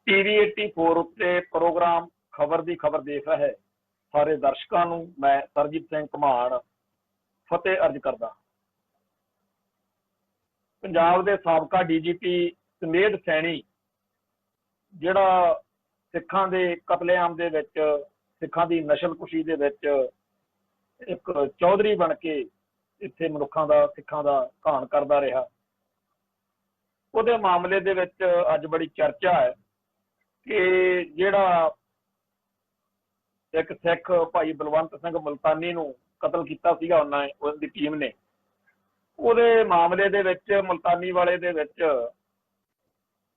TV 84 उत्ते programme खबर दी खबर देख रहे सारे दर्शकों नूं मैं सरजीत सिंह घमान फतेह अर्ज करदा। पंजाब दे साबका DGP सुमेध सैनी जिहड़ा सिखां दे कतलेआम दे विच सिखां दी नस्लकुशी दे विच एक चौधरी बन के इत्थे मनुखां दा सिखां दा घाण करदा रहा, उहदे मामले दे विच अज बड़ी चर्चा है कि जिहड़ा एक सिख भाई बलवंत सिंह मुल्तानी नूं कतल कीता सीगा उन्होंने उहदी टीम ने, उहदे मामले दे विच मुल्तानी वाले दे विच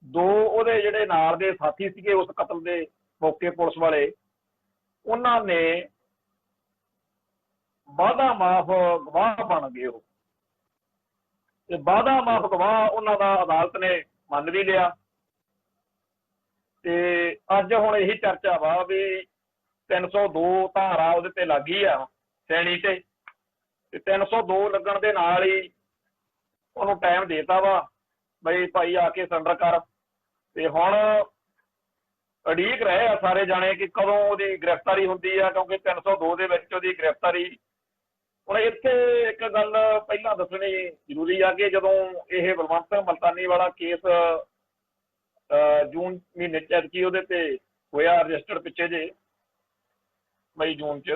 दो उहदे जिहड़े नाल दे साथी सीगे उस कतल दे मौके पुलिस वाले उन्हां ने वादा माफ गवाह बन गए। हो वादा माफ गवाह उन्हां दा अदालत ने मन भी लिया ते अज हुण यही चर्चा वा भी 302 धारा उहदे ते लग गई आ सैनी ते 302 लगण दे नाल ही उहनूं टाइम देता वा बई भाई आके सरेंडर कर ते हुण उड़ीक रहे आ सारे जाने कि कदों उहदी गिरफ्तारी हुंदी आ, क्योंकि 302 दे विच उहदी गिरफ्तारी हुण इत्थे एक गल पहिलां दसणी जरूरी आ कि जदों इह बलवंत सिंह मुल्तानी वाला केस जून महीने च उहदे ते होया रजिस्टर्ड पिछे जे मई जून च,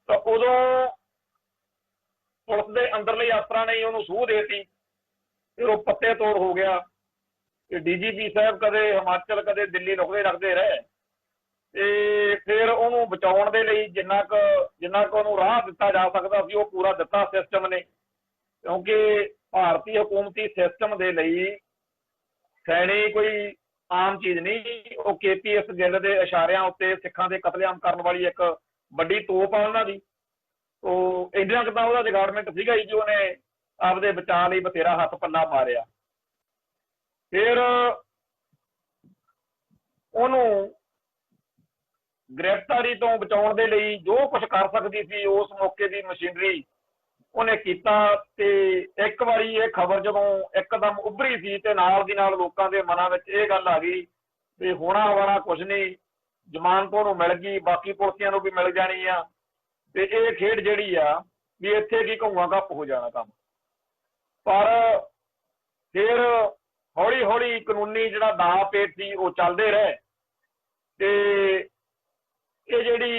तो उदों पुलिस के अंदरले अफसरां ने उहनूं सूह देती, फिर वो पत्ते तोड़ हो गया कि DGP साहब कदे हिमाचल कदे दिल्ली रुकते रखते रहे ते फिर उहनूं बचाउण दे लई जिन्ना क उहनूं राह दिता जा सकदा सी वो पूरा दिता सिस्टम ने, क्योंकि भारतीय हुकूमती सिस्टम दे लई सैनी कोई आम चीज़ नहीं, वो KPS गिल के इशारियां उत्ते सिखां दे कतलेआम करन वाली एक वड्डी तोप आ उन्हां दी। तो इन्ना क तां उहदा जगाड़मेंट सीगा ही कि उहने आपदे बचाव लई बथेरा हत्थ पल्ला मारिया। फिर उहनूं गिरफ्तारी तो बचाउण दे लई जो कुछ कर सकदी सी उस मौके दी मशीनरी उन्हें कीता ते एक वारी ये खबर जदों एकदम उभरी सी ते नाल दी नाल लोकां दे मनां विच इह गल आ गई भी होना वाला कुछ नहीं, जमानत उहनूं मिल गई, बाकी पुलिसियां नूं भी मिल जानी आ ते इह खेड जिहड़ी आ भी इत्थे की घूआ घप हो जाना काम। पर फिर हौली हौली कानूनी जिहड़ा दाव पेच सी वो चलदे रहे ते ये जिहड़ी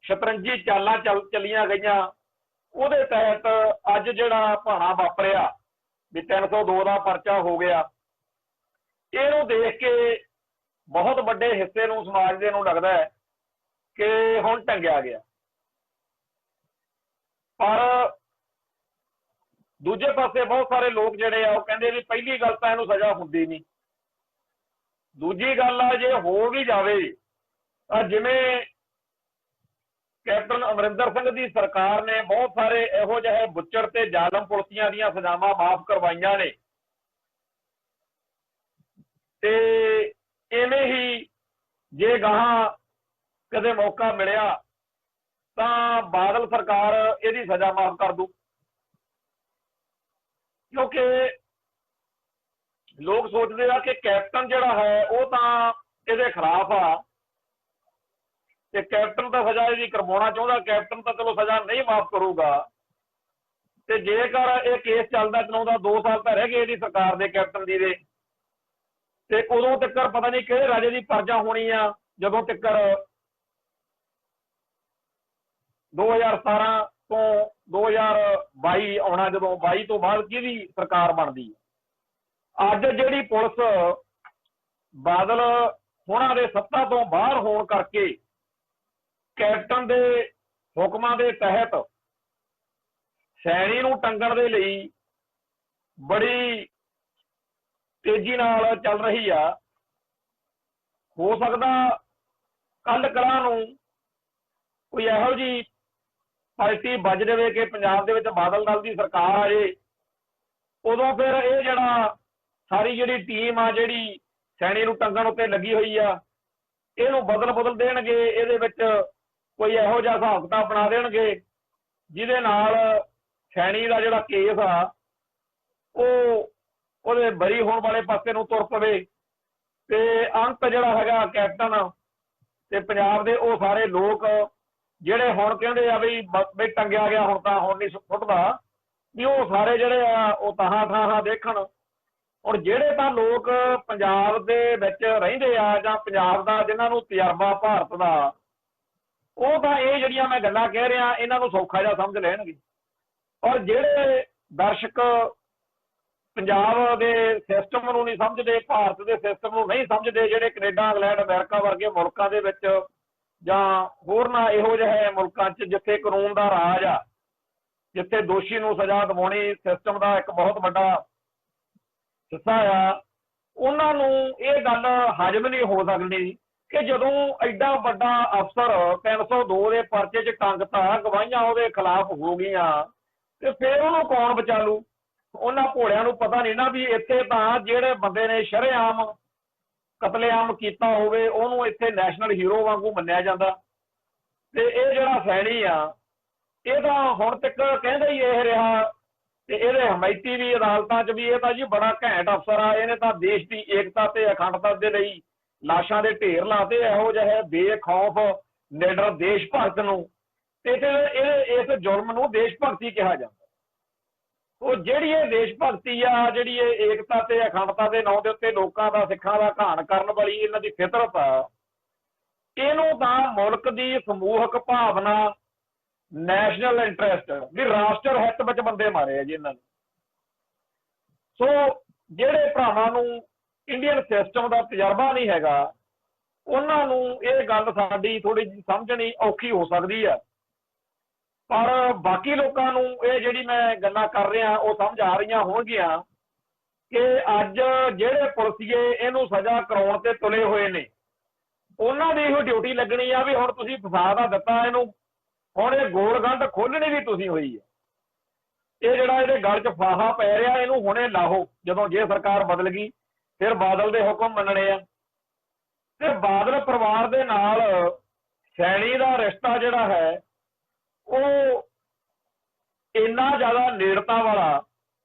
शतरंजी चालां चलियां गईयां ਉਹਦੇ तहत अज ਜਿਹੜਾ ਭਾਣਾ वापरिया भी 302 का परचा हो गया, ਇਹਨੂੰ देख के बहुत ਵੱਡੇ हिस्से ਨੂੰ समाज ਦੇ ਨੂੰ लगता है कि ਹੁਣ ਟੰਗਿਆ गया। पर दूजे पासे बहुत सारे लोग ਜਿਹੜੇ ਆ ਉਹ ਕਹਿੰਦੇ ਵੀ ਪਹਿਲੀ ਗੱਲ ਤਾਂ ਇਹਨੂੰ सज़ा ਹੁੰਦੀ नहीं, दूजी गल आ जे हो भी जावे ਤਾਂ जिवें कैप्टन अमरिंदर सिंह की सरकार ने बहुत सारे इहो जिहे बुच्चड़ ते जालम पुलिसियां दी सजावां माफ करवाइयां ने ते इवें ही जे गाहां कदे मौका मिलिया तां बादल सरकार इहदी सजा माफ कर दू, क्योंकि लोग सोचते हैं कि कैप्टन जिहड़ा है वो तां इहदे खिलाफ आ ते कैप्टन तो सजा यदि करवाना चाहता, कैप्टन तो चलो सजा नहीं माफ करूगा ते जेकर यह केस चलता चलाउंदा 2 साल तो रह गए सरकार दे कैप्टन दी दे ते उदों तक पता नहीं किहड़े राजे की परजा होनी आ जदों तक 2017 तो 2022 आना, जदों 22 तो बाद किहदी सरकार बनदी। अज जिहड़ी पुलिस बादल हुणां दे सत्ता तो बाहर होण करके कैप्टन के हुक्मां के तहत सैनी नूं टंगण दे लई बड़ी तेजी नाल चल रही आ, हो सकदा कल कलां नूं कोई इहो जी पार्टी बज जावे कि पंजाब दे विच बादल दल की सरकार आ जाए, उदों फिर ये जिहड़ा सारी जिहड़ी टीम आ जिहड़ी सैनी नूं टंगण उत्ते लगी हुई आ इहनूं बदल देणगे, इहदे विच कोई इहो जिहा हिसाब किताब बना देणगे जिहदे नाल सैनी का जिहड़ा केस आ वो बरी होने वाले पासे नूं तुर पवे ਤੇ ਅੰਤ ਜਿਹੜਾ ਹੈਗਾ ਕੈਪਟਨ ਤੇ ਪੰਜਾਬ ਦੇ ਉਹ ਸਾਰੇ ਲੋਕ ਜਿਹੜੇ ਹੁਣ ਕਹਿੰਦੇ ਆ ਵੀ ਟੰਗਿਆ ਗਿਆ ਹੁਣ ਨਹੀਂ ਫੁੱਟਦਾ, ਵੀ ਉਹ ਸਾਰੇ ਜਿਹੜੇ ਆ ਉਹ ਤਾਹਾਂ ਦੇਖਣ। ਹੁਣ ਜਿਹੜੇ ਤਾਂ ਲੋਕ ਪੰਜਾਬ ਦੇ ਵਿੱਚ ਰਹਿੰਦੇ ਆ ਜਾਂ ਪੰਜਾਬ ਦਾ ਜਿਨ੍ਹਾਂ ਨੂੰ ਤਜਰਬਾ ਭਾਰਤ ਦਾ, ਉਹ ਤਾਂ ਇਹ ਜਿਹੜੀਆਂ ਮੈਂ ਗੱਲਾਂ ਕਹਿ ਰਿਹਾ ਇਹਨਾਂ ਨੂੰ ਸੌਖਾ ਜਿਹਾ ਸਮਝ ਲੈਣਗੇ। ਔਰ ਜਿਹੜੇ ਦਰਸ਼ਕ ਪੰਜਾਬ ਦੇ ਸਿਸਟਮ ਨੂੰ ਨਹੀਂ ਸਮਝਦੇ, ਭਾਰਤ ਦੇ ਸਿਸਟਮ ਨੂੰ ਨਹੀਂ ਸਮਝਦੇ, ਜਿਹੜੇ ਕੈਨੇਡਾ, ਇੰਗਲੈਂਡ, ਅਮਰੀਕਾ ਵਰਗੇ ਮੁਲਕਾਂ ਦੇ ਵਿੱਚ ਜਾਂ ਹੋਰਨਾਂ ਇਹੋ ਜਿਹੇ ਮੁਲਕਾਂ 'ਚ ਜਿੱਥੇ ਕਾਨੂੰਨ ਦਾ ਰਾਜ ਆ, ਜਿੱਥੇ ਦੋਸ਼ੀ ਨੂੰ ਸਜ਼ਾ ਦਿਵਾਉਣੀ ਸਿਸਟਮ ਦਾ ਇੱਕ ਬਹੁਤ ਵੱਡਾ ਹਿੱਸਾ ਆ, ਉਹਨਾਂ ਨੂੰ ਇਹ ਗੱਲ ਹਜਮ ਨਹੀਂ ਹੋ ਸਕਦੀ ਕਿ ਜਦੋਂ ਐਡਾ ਵੱਡਾ ਅਫਸਰ 302 ਦੇ ਪਰਚੇ 'ਚ ਟੰਗਤਾ, ਗਵਾਹੀਆਂ ਉਹਦੇ ਖਿਲਾਫ ਹੋ ਗਈਆਂ, ਤੇ ਫਿਰ ਉਹਨੂੰ ਕੌਣ ਬਚਾ ਲੂ? ਉਹਨਾਂ ਭੋਲਿਆਂ ਨੂੰ ਪਤਾ ਨਹੀਂ ਨਾ ਵੀ ਇੱਥੇ ਤਾਂ ਜਿਹੜੇ ਬੰਦੇ ਨੇ ਸ਼ਰੇਆਮ ਕਤਲੇਆਮ ਕੀਤਾ ਹੋਵੇ ਉਹਨੂੰ ਇੱਥੇ ਨੈਸ਼ਨਲ ਹੀਰੋ ਵਾਂਗੂ ਮੰਨਿਆ ਜਾਂਦਾ। ਤੇ ਇਹ ਜਿਹੜਾ ਸੈਣੀ ਆ ਇਹ ਤਾਂ ਹੁਣ ਤੱਕ ਕਹਿੰਦਾ ਹੀ ਇਹ ਰਿਹਾ, ਤੇ ਇਹਦੇ ਹਮਾਇਤੀ ਵੀ ਅਦਾਲਤਾਂ 'ਚ ਵੀ ਇਹ ਤਾਂ ਜੀ ਬੜਾ ਘੈਂਟ ਅਫਸਰ ਆ, ਇਹਨੇ ਤਾਂ ਦੇਸ਼ ਦੀ ਏਕਤਾ ਤੇ ਅਖੰਡਤਾ ਦੇ ਲਈ ਲਾਸ਼ਾਂ ਦੇ ਢੇਰ ਲਾਤੇ ਇਹੋ ਜਿਹੇ ਬੇਖੌਫ ਨਿਡਰ ਦੇਸ਼ ਭਗਤ ਨੂੰ, ਤੇ ਇਸ ਜ਼ੁਲਮ ਨੂੰ ਦੇਸ਼ ਭਗਤੀ ਕਿਹਾ ਜਾਂਦਾ। ਉਹ ਜਿਹੜੀ ਇਹ ਦੇਸ਼ ਭਗਤੀ ਆ, ਜਿਹੜੀ ਇਹ ਏਕਤਾ ਤੇ ਅਖੰਡਤਾ ਦੇ ਨਾਂ ਦੇ ਉੱਤੇ ਲੋਕਾਂ ਦਾ, ਸਿੱਖਾਂ ਦਾ ਘਾਣ ਕਰਨ ਵਾਲੀ ਇਹਨਾਂ ਦੀ ਫਿਤਰਤ ਆ, ਇਹਨੂੰ ਤਾਂ ਮੁਲਕ ਦੀ ਸਮੂਹਕ ਭਾਵਨਾ, ਨੈਸ਼ਨਲ ਇੰਟਰਸਟ ਵੀ ਰਾਸ਼ਟਰ ਹਿੱਤ ਵਿੱਚ ਬੰਦੇ ਮਾਰੇ ਆ ਜੀ ਇਹਨਾਂ ਨੇ। ਸੋ ਜਿਹੜੇ ਭਰਾਵਾਂ ਨੂੰ ਇੰਡੀਅਨ ਸਿਸਟਮ ਦਾ ਤਜਰਬਾ ਨਹੀਂ ਹੈਗਾ, ਉਹਨਾਂ ਨੂੰ ਇਹ ਗੱਲ ਸਾਡੀ ਥੋੜੀ ਜਿਹੀ ਸਮਝਣੀ ਔਖੀ ਹੋ ਸਕਦੀ ਆ, ਪਰ ਬਾਕੀ ਲੋਕਾਂ ਨੂੰ ਇਹ ਜਿਹੜੀ ਮੈਂ ਗੱਲਾਂ ਕਰ ਰਿਹਾ ਉਹ ਸਮਝ ਆ ਰਹੀਆਂ ਹੋਣਗੀਆਂ ਕਿ ਅੱਜ ਜਿਹੜੇ ਪੁਲਿਸੀਏ ਇਹਨੂੰ ਸਜ਼ਾ ਕਰਾਉਣ ਤੇ ਤੁਲੇ ਹੋਏ ਨੇ, ਉਹਨਾਂ ਦੀ ਇਹੋ ਡਿਊਟੀ ਲੱਗਣੀ ਆ ਵੀ ਹੁਣ ਤੁਸੀਂ ਫਸਾ ਦਾ ਦਿੱਤਾ ਇਹਨੂੰ, ਹੁਣ ਇਹ ਗੋਲਗੰਢ ਖੋਲਣੀ ਵੀ ਤੁਸੀਂ ਹੋਈ ਹੈ। ਇਹ ਜਿਹੜਾ ਇਹਦੇ ਗਲ 'ਚ ਫਾਹਾ ਪੈ ਰਿਹਾ ਇਹਨੂੰ ਹੁਣੇ ਲਾਹੋ। ਜਦੋਂ ਜੇ ਸਰਕਾਰ ਬਦਲ ਗਈ ਫਿਰ ਬਾਦਲ ਦੇ ਹੁਕਮ ਮੰਨਣੇ ਆ। ਤੇ ਬਾਦਲ ਪਰਿਵਾਰ ਦੇ ਨਾਲ ਸੈਣੀ ਦਾ ਰਿਸ਼ਤਾ ਜਿਹੜਾ ਹੈ ਉਹ ਇੰਨਾ ਜ਼ਿਆਦਾ ਨੇੜਤਾ ਵਾਲਾ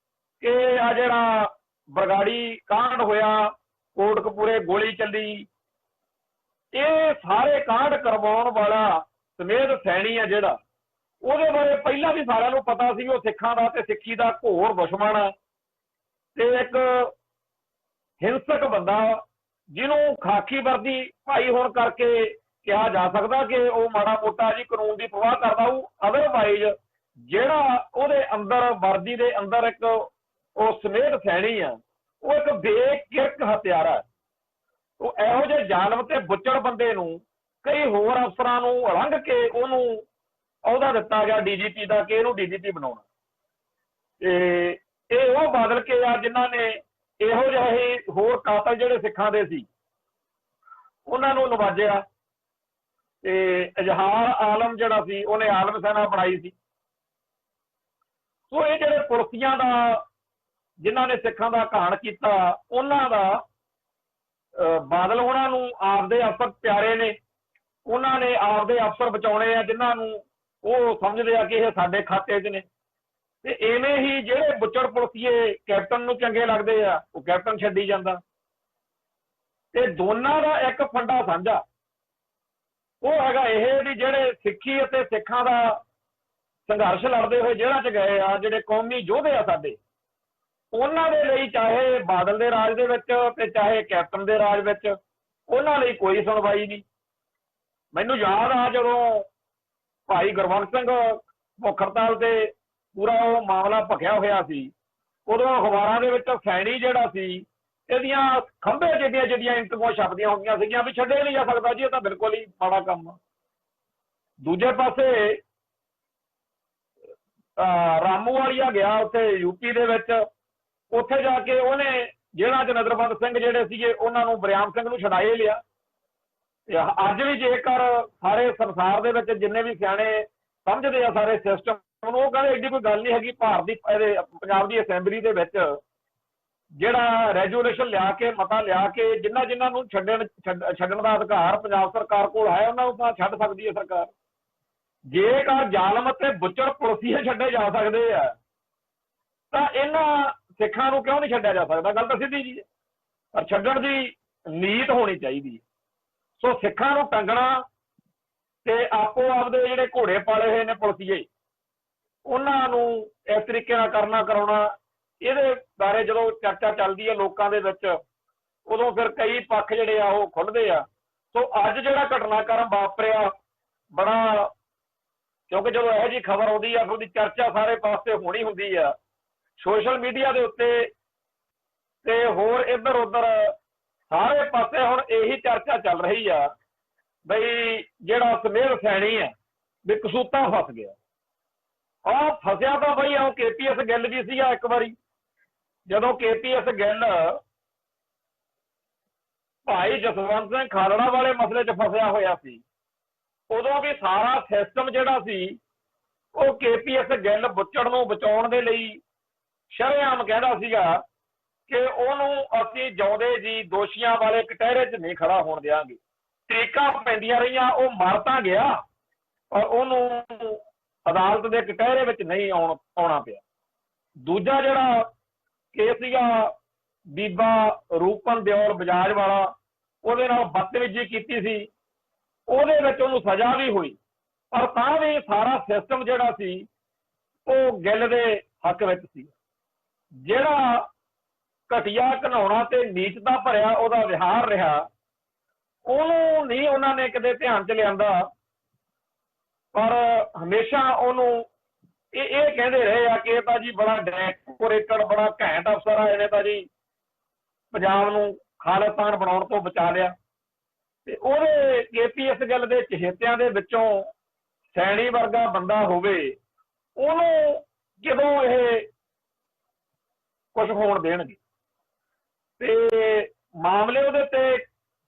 ਕਿ ਆ ਜਿਹੜਾ ਬਰਗਾੜੀ ਕਾਂਡ ਹੋਇਆ, ਕੋਟਕਪੂਰੇ ਗੋਲੀ ਚੱਲੀ, ਇਹ ਸਾਰੇ ਕਾਂਡ ਕਰਵਾਉਣ ਵਾਲਾ ਸਮੇਤ ਸੈਣੀ ਆ ਜਿਹੜਾ, ਉਹਦੇ ਬਾਰੇ ਪਹਿਲਾਂ ਵੀ ਸਾਰਿਆਂ ਨੂੰ ਪਤਾ ਸੀ ਉਹ ਸਿੱਖਾਂ ਦਾ ਤੇ ਸਿੱਖੀ ਦਾ ਘੋਰ ਦੁਸ਼ਮਣ ਆ, ਤੇ ਇੱਕ ਹਿੰਸਕ ਬੰਦਾ ਜਿਹਨੂੰ ਖਾਕੀ ਵਰਦੀ ਭਾਈ ਹੋਣ ਕਰਕੇ ਕਿਹਾ ਜਾ ਸਕਦਾ ਕਿ ਉਹ ਮਾੜਾ ਮੋਟਾ ਜੀ ਕਾਨੂੰਨ ਦੀ ਪਰਵਾਹ ਕਰਦਾ ਉਹ, ਅਦਰਵਾਈਜ਼ ਜਿਹੜਾ ਉਹਦੇ ਅੰਦਰ ਵਰਦੀ ਦੇ ਅੰਦਰ ਇੱਕ ਉਹ ਸਮੇਤ ਸੈਣੀ ਆ, ਉਹ ਇੱਕ ਬੇਕਿਰਕ ਹਥਿਆਰਾ। ਉਹ ਇਹੋ ਜਿਹੇ ਜ਼ਾਲਮ ਤੇ ਬੁੱਚੜ ਬੰਦੇ ਨੂੰ ਕਈ ਹੋਰ ਅਫਸਰਾਂ ਨੂੰ ਰੰਘ ਕੇ ਉਹਨੂੰ ਅਹੁਦਾ ਦਿੱਤਾ ਗਿਆ ਡੀਜੀਪੀ ਦਾ ਕਿ ਇਹਨੂੰ ਡੀਜੀਪੀ ਬਣਾਉਣਾ। ਤੇ ਇਹ ਉਹ ਬਦਲ ਕੇ ਆ ਜਿਨ੍ਹਾਂ ਨੇ ਇਹੋ ਜਿਹੇ ਹੋਰ ਕਾਤਲ ਜਿਹੜੇ ਸਿੱਖਾਂ ਦੇ ਸੀ ਉਹਨਾਂ ਨੂੰ ਨਵਾਜਿਆ। ਤੇ ਇਜ਼ਹਾਰ ਆਲਮ ਜਿਹੜਾ ਸੀ ਉਹਨੇ ਆਲਮ ਸੈਨਾ ਬਣਾਈ ਸੀ। ਸੋ ਇਹ ਜਿਹੜੇ ਪੁਲਸੀਆਂ ਦਾ ਜਿਨ੍ਹਾਂ ਨੇ ਸਿੱਖਾਂ ਦਾ ਘਾਣ ਕੀਤਾ, ਉਹਨਾਂ ਦਾ ਬਾਦਲ ਉਹਨਾਂ ਨੂੰ ਆਪਦੇ ਅਫਸਰ ਪਿਆਰੇ ਨੇ, ਉਹਨਾਂ ਨੇ ਆਪਦੇ ਅਫਸਰ ਬਚਾਉਣੇ ਆ ਜਿਨ੍ਹਾਂ ਨੂੰ ਉਹ ਸਮਝਦੇ ਆ ਕਿ ਇਹ ਸਾਡੇ ਖਾਤੇ 'ਚ ਨੇ। ਤੇ ਐਵੇਂ ਹੀ ਜਿਹੜੇ ਬੁੱਚੜ ਪੁਲਸੀਏ ਕੈਪਟਨ ਨੂੰ ਚੰਗੇ ਲੱਗਦੇ ਆ ਉਹ ਕੈਪਟਨ ਛੱਡੀ ਜਾਂਦਾ। ਤੇ ਦੋਨਾਂ ਦਾ ਇੱਕ ਫੰਡਾ ਸਾਂਝਾ, ਉਹ ਹੈਗਾ ਇਹ ਵੀ ਜਿਹੜੇ ਸਿੱਖੀ ਅਤੇ ਸਿੱਖਾਂ ਦਾ ਸੰਘਰਸ਼ ਲੜਦੇ ਹੋਏ ਜੇਲ੍ਹਾਂ 'ਚ ਗਏ ਆ, ਜਿਹੜੇ ਕੌਮੀ ਯੋਧੇ ਆ ਸਾਡੇ, ਉਹਨਾਂ ਦੇ ਲਈ ਚਾਹੇ ਬਾਦਲ ਦੇ ਰਾਜ ਦੇ ਵਿੱਚ ਤੇ ਚਾਹੇ ਕੈਪਟਨ ਦੇ ਰਾਜ ਵਿੱਚ ਉਹਨਾਂ ਲਈ ਕੋਈ ਸੁਣਵਾਈ ਨਹੀਂ। ਮੈਨੂੰ ਯਾਦ ਆ ਜਦੋਂ ਭਾਈ ਗੁਰਬੰਸ ਸਿੰਘ ਭੁੱਖ ਹੜਤਾਲ ਤੇ ਪੂਰਾ ਉਹ ਮਾਮਲਾ ਭਖਿਆ ਹੋਇਆ ਸੀ, ਉਦੋਂ ਅਖਬਾਰਾਂ ਦੇ ਵਿੱਚ ਸੈਣੀ ਜਿਹੜਾ ਸੀ ਇਹਦੀਆਂ ਖੰਭੇ ਜਿਹੜੀਆਂ ਇੰਟਰਵਿਊ ਛਪਦੀਆਂ ਹੁੰਦੀਆਂ ਸੀਗੀਆਂ ਵੀ ਛੱਡਿਆ ਨਹੀਂ ਜਾ ਸਕਦਾ ਜੀ, ਇਹ ਤਾਂ ਬਿਲਕੁਲ ਹੀ ਮਾੜਾ ਕੰਮ ਆ। ਦੂਜੇ ਪਾਸੇ ਰਾਮੂਵਾਲੀਆ ਗਿਆ ਉੱਥੇ ਯੂਪੀ ਦੇ ਵਿੱਚ, ਉੱਥੇ ਜਾ ਕੇ ਉਹਨੇ ਜੇਲ੍ਹਾਂ 'ਚ ਨਜ਼ਰਬੰਦ ਸਿੰਘ ਜਿਹੜੇ ਸੀਗੇ ਉਹਨਾਂ ਨੂੰ ਬਰਿਆਮ ਸਿੰਘ ਨੂੰ ਛਡਾਏ ਲਿਆ। ਅੱਜ ਵੀ ਜੇਕਰ ਸਾਰੇ ਸੰਸਾਰ ਦੇ ਵਿੱਚ ਜਿੰਨੇ ਵੀ ਸਿਆਣੇ ਸਮਝਦੇ ਆ ਸਾਰੇ ਸਿਸਟਮ ਨੂੰ, ਉਹ ਕਹਿੰਦੇ ਐਡੀ ਕੋਈ ਗੱਲ ਨਹੀਂ ਹੈਗੀ। ਭਾਰਤ ਦੀ ਪੰਜਾਬ ਦੀ ਅਸੈਂਬਲੀ ਦੇ ਵਿੱਚ ਜਿਹੜਾ ਰੈਜੂਲੇਸ਼ਨ ਲਿਆ ਕੇ ਮਤਾ ਲਿਆ ਕੇ ਜਿਨ੍ਹਾਂ ਨੂੰ ਛੱਡਣ ਦਾ ਅਧਿਕਾਰ ਪੰਜਾਬ ਸਰਕਾਰ ਕੋਲ ਹੈ ਉਹਨਾਂ ਨੂੰ ਤਾਂ ਛੱਡ ਸਕਦੀ ਹੈ ਸਰਕਾਰ। ਜੇਕਰ ਜ਼ਾਲਮ ਅਤੇ ਬੁੱਚੜ ਪੁਲਸੀਏ ਛੱਡੇ ਜਾ ਸਕਦੇ ਆ ਤਾਂ ਇਹਨਾਂ ਸਿੱਖਾਂ ਨੂੰ ਕਿਉਂ ਨਹੀਂ ਛੱਡਿਆ ਜਾ ਸਕਦਾ? ਗੱਲ ਤਾਂ ਸਿੱਧੀ ਜੀ ਹੈ। ਪਰ ਛੱਡਣ ਦੀ ਨੀਤ ਹੋਣੀ ਚਾਹੀਦੀ। ਸੋ ਸਿੱਖਾਂ ਨੂੰ ਟੰਗਣਾ ਤੇ ਆਪੋ ਆਪਦੇ ਜਿਹੜੇ ਘੋੜੇ ਪਾਲੇ ਹੋਏ ਨੇ ਪੁਲਸੀਏ ਉਹਨਾਂ ਨੂੰ ਇਸ ਤਰੀਕੇ ਨਾਲ ਕਰਨਾ ਕਰਾਉਣਾ, ਇਹਦੇ ਬਾਰੇ ਜਦੋਂ ਚਰਚਾ ਚੱਲਦੀ ਹੈ ਲੋਕਾਂ ਦੇ ਵਿੱਚ ਉਦੋਂ ਫਿਰ ਕਈ ਪੱਖ ਜਿਹੜੇ ਆ ਉਹ ਖੁੱਲ੍ਹਦੇ ਆ। ਸੋ ਅੱਜ ਜਿਹੜਾ ਘਟਨਾਕ੍ਰਮ ਵਾਪਰਿਆ ਬੜਾ, ਕਿਉਂਕਿ ਜਦੋਂ ਇਹੋ ਜਿਹੀ ਖਬਰ ਆਉਂਦੀ ਆ ਫਿਰ ਉਹਦੀ ਚਰਚਾ ਸਾਰੇ ਪਾਸੇ ਹੋਣੀ ਹੁੰਦੀ ਆ, ਸੋਸ਼ਲ ਮੀਡੀਆ ਦੇ ਉੱਤੇ ਤੇ ਹੋਰ ਇੱਧਰ ਉੱਧਰ ਸਾਰੇ ਪਾਸੇ ਹੁਣ ਇਹੀ ਚਰਚਾ ਚੱਲ ਰਹੀ ਆ ਬਈ ਜਿਹੜਾ ਸੁਮੇਲ ਸੈਣੀ ਹੈ ਵੀ ਕਸੂਤਾ ਫਸ ਗਿਆ। ਆਹ ਫਸਿਆ ਤਾਂ ਬਈ ਉਹ KPS ਗਿੱਲ ਵੀ ਸੀਗਾ ਇੱਕ ਵਾਰੀ, ਜਦੋਂ KPS ਗਿੱਲ ਭਾਈ ਜਸਵੰਤ ਸਿੰਘ ਖਾਲੜਾ ਵਾਲੇ ਮਸਲੇ 'ਚ ਫਸਿਆ ਹੋਇਆ ਸੀ, ਉਦੋਂ ਵੀ ਸਾਰਾ ਸਿਸਟਮ ਜਿਹੜਾ ਸੀ ਉਹ KPS ਗਿੱਲ ਬੁੱਚੜ ਨੂੰ ਬਚਾਉਣ ਦੇ ਲਈ ਸ਼ਰੇਆਮ ਕਹਿੰਦਾ ਸੀਗਾ ਕਿ ਉਹਨੂੰ ਅਸੀਂ ਜਿਉਂਦੇ ਜੀ ਦੋਸ਼ੀਆਂ ਵਾਲੇ ਕਟਹਿਰੇ 'ਚ ਨਹੀਂ ਖੜਾ ਹੋਣ ਦਿਆਂਗੇ। ਤਰੀਕਾਂ ਪੈਂਦੀਆਂ ਰਹੀਆਂ, ਉਹ ਮਰ ਤਾਂ ਗਿਆ ਪਰ ਉਹਨੂੰ ਅਦਾਲਤ ਦੇ ਕਟਹਿਰੇ ਵਿੱਚ ਨਹੀਂ ਆਉਣਾ ਪਿਆ। ਦੂਜਾ ਜਿਹੜਾ ਕੇਸ ਸੀਗਾ ਬੀਬਾ ਰੂਪਨ ਦਿਓਲ ਬਜਾਜ ਵਾਲਾ, ਉਹਦੇ ਨਾਲ ਬਦਤਮੀਜ਼ੀ ਕੀਤੀ ਸੀ, ਉਹਦੇ ਵਿੱਚ ਉਹਨੂੰ ਸਜ਼ਾ ਵੀ ਹੋਈ ਪਰ ਤਾਂ ਵੀ ਸਾਰਾ ਸਿਸਟਮ ਜਿਹੜਾ ਸੀ ਉਹ ਗਿੱਲ ਦੇ ਹੱਕ ਵਿੱਚ ਸੀ। ਜਿਹੜਾ ਘਟੀਆ ਘਿਨਾਉਣਾ ਤੇ ਨੀਚਤਾ ਭਰਿਆ ਉਹਦਾ ਵਿਹਾਰ ਰਿਹਾ ਉਹਨੂੰ ਨਹੀਂ ਉਹਨਾਂ ਨੇ ਕਦੇ ਧਿਆਨ 'ਚ ਲਿਆਂਦਾ, ਪਰ ਹਮੇਸ਼ਾ ਉਹਨੂੰ ਇਹ ਕਹਿੰਦੇ ਰਹੇ ਆ ਕਿ ਇਹ ਤਾਂ ਜੀ ਬੜਾ ਡੈਕੋਰੇਟਡ ਬੜਾ ਘੈਂਟ ਅਫਸਰ ਆ, ਇਹਨੇ ਤਾਂ ਜੀ ਪੰਜਾਬ ਨੂੰ ਖਾਲਿਸਤਾਨ ਬਣਾਉਣ ਤੋਂ ਬਚਾ ਲਿਆ। ਤੇ ਉਹਦੇ KPS ਗੱਲ ਦੇ ਚਹੇਤਿਆਂ ਦੇ ਵਿੱਚੋਂ ਸੈਣੀ ਵਰਗਾ ਬੰਦਾ ਹੋਵੇ, ਉਹਨੂੰ ਜਦੋਂ ਇਹ ਕੁਝ ਹੋਣ ਦੇਣਗੇ। ਤੇ ਮਾਮਲੇ ਉਹਦੇ ਤੇ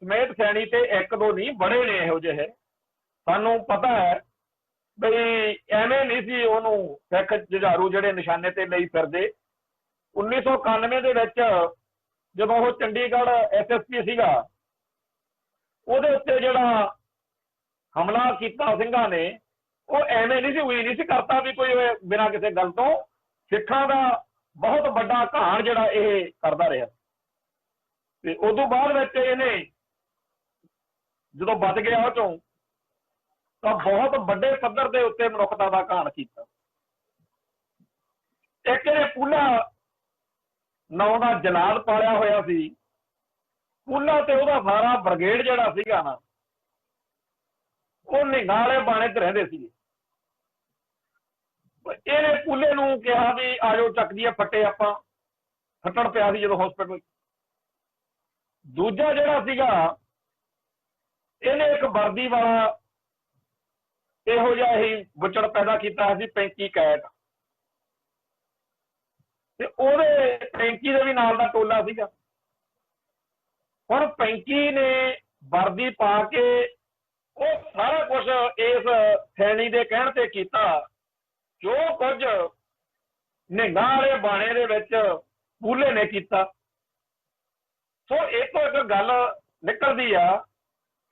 ਸਮੇਤ ਸੈਣੀ ਤੇ ਇੱਕ ਦੋ ਨਹੀਂ ਬੜੇ ਨੇ ਇਹੋ ਜਿਹੇ, ਸਾਨੂੰ ਪਤਾ ਹੈ ਬਈ ਐਵੇਂ ਨਹੀਂ ਸੀ ਉਹਨੂੰ ਸਿੱਖ ਜੁਝਾਰੂ ਜਿਹੜੇ ਨਿਸ਼ਾਨੇ ਤੇ ਲਈ ਫਿਰਦੇ। 1991 ਦੇ ਵਿੱਚ ਜਦੋਂ ਉਹ ਚੰਡੀਗੜ੍ਹ SSP ਸੀਗਾ, ਉਹਦੇ ਉੱਤੇ ਜਿਹੜਾ ਹਮਲਾ ਕੀਤਾ ਸਿੰਘਾਂ ਨੇ ਉਹ ਐਵੇਂ ਨਹੀਂ ਸੀ ਹੋਈ ਨਹੀਂ ਸੀ ਕਰਤਾ ਵੀ ਕੋਈ ਬਿਨਾਂ ਕਿਸੇ ਗੱਲ ਤੋਂ। ਸਿੱਖਾਂ ਦਾ ਬਹੁਤ ਵੱਡਾ ਘਾਣ ਜਿਹੜਾ ਇਹ ਕਰਦਾ ਰਿਹਾ ਤੇ ਉਦੋਂ ਬਾਅਦ ਵਿੱਚ ਇਹਨੇ ਜਦੋਂ ਬਚ ਗਿਆ ਉਹ ਚੋਂ ਤਾਂ ਬਹੁਤ ਵੱਡੇ ਪੱਧਰ ਦੇ ਉੱਤੇ ਮਨੁੱਖਤਾ ਦਾ ਘਾਣ ਕੀਤਾ। ਇੱਕ ਇਹਨੇ ਪੂਲਾ ਨਾਂ ਦਾ ਜਲਾਦ ਪਾਲਿਆ ਹੋਇਆ ਸੀ, ਪੂਲਾ ਤੇ ਉਹਦਾ ਸਾਰਾ ਬ੍ਰਿਗੇਡ ਜਿਹੜਾ ਸੀਗਾ ਨਾ ਉਹ ਨਿਗਾਹ ਵਾਲੇ ਬਾਣੇ 'ਚ ਰਹਿੰਦੇ ਸੀ। ਇਹਨੇ ਪੂਲੇ ਨੂੰ ਕਿਹਾ ਵੀ ਆਜੋ ਚੱਕਦੀਏ ਫੱਟੇ, ਆਪਾਂ ਫੱਟੜ ਪਿਆ ਸੀ ਜਦੋਂ ਹਸਪੀਟਲ। ਦੂਜਾ ਜਿਹੜਾ ਸੀਗਾ ਇਹਨੇ ਇੱਕ ਵਰਦੀ ਵਾਲਾ ਇਹੋ ਜਿਹਾ ਹੀ ਬੁੱਚੜ ਪੈਦਾ ਕੀਤਾ ਸੀ, 35 ਕੈਟ, ਤੇ ਉਹਦੇ 35 ਦੇ ਵੀ ਨਾਲ ਦਾ ਟੋਲਾ ਸੀਗਾ। ਹੁਣ 35 ਨੇ ਵਰਦੀ ਪਾ ਕੇ ਉਹ ਸਾਰਾ ਕੁਝ ਇਸ ਸੈਣੀ ਦੇ ਕਹਿਣ ਤੇ ਕੀਤਾ, ਜੋ ਕੁਝ ਨਿਗਾਹ ਵਾਲੇ ਬਾਣੇ ਦੇ ਵਿੱਚ ਪੂਲੇ ਨੇ ਕੀਤਾ। ਸੋ ਇਹ ਤੋਂ ਇੱਕ ਗੱਲ ਨਿਕਲਦੀ ਆ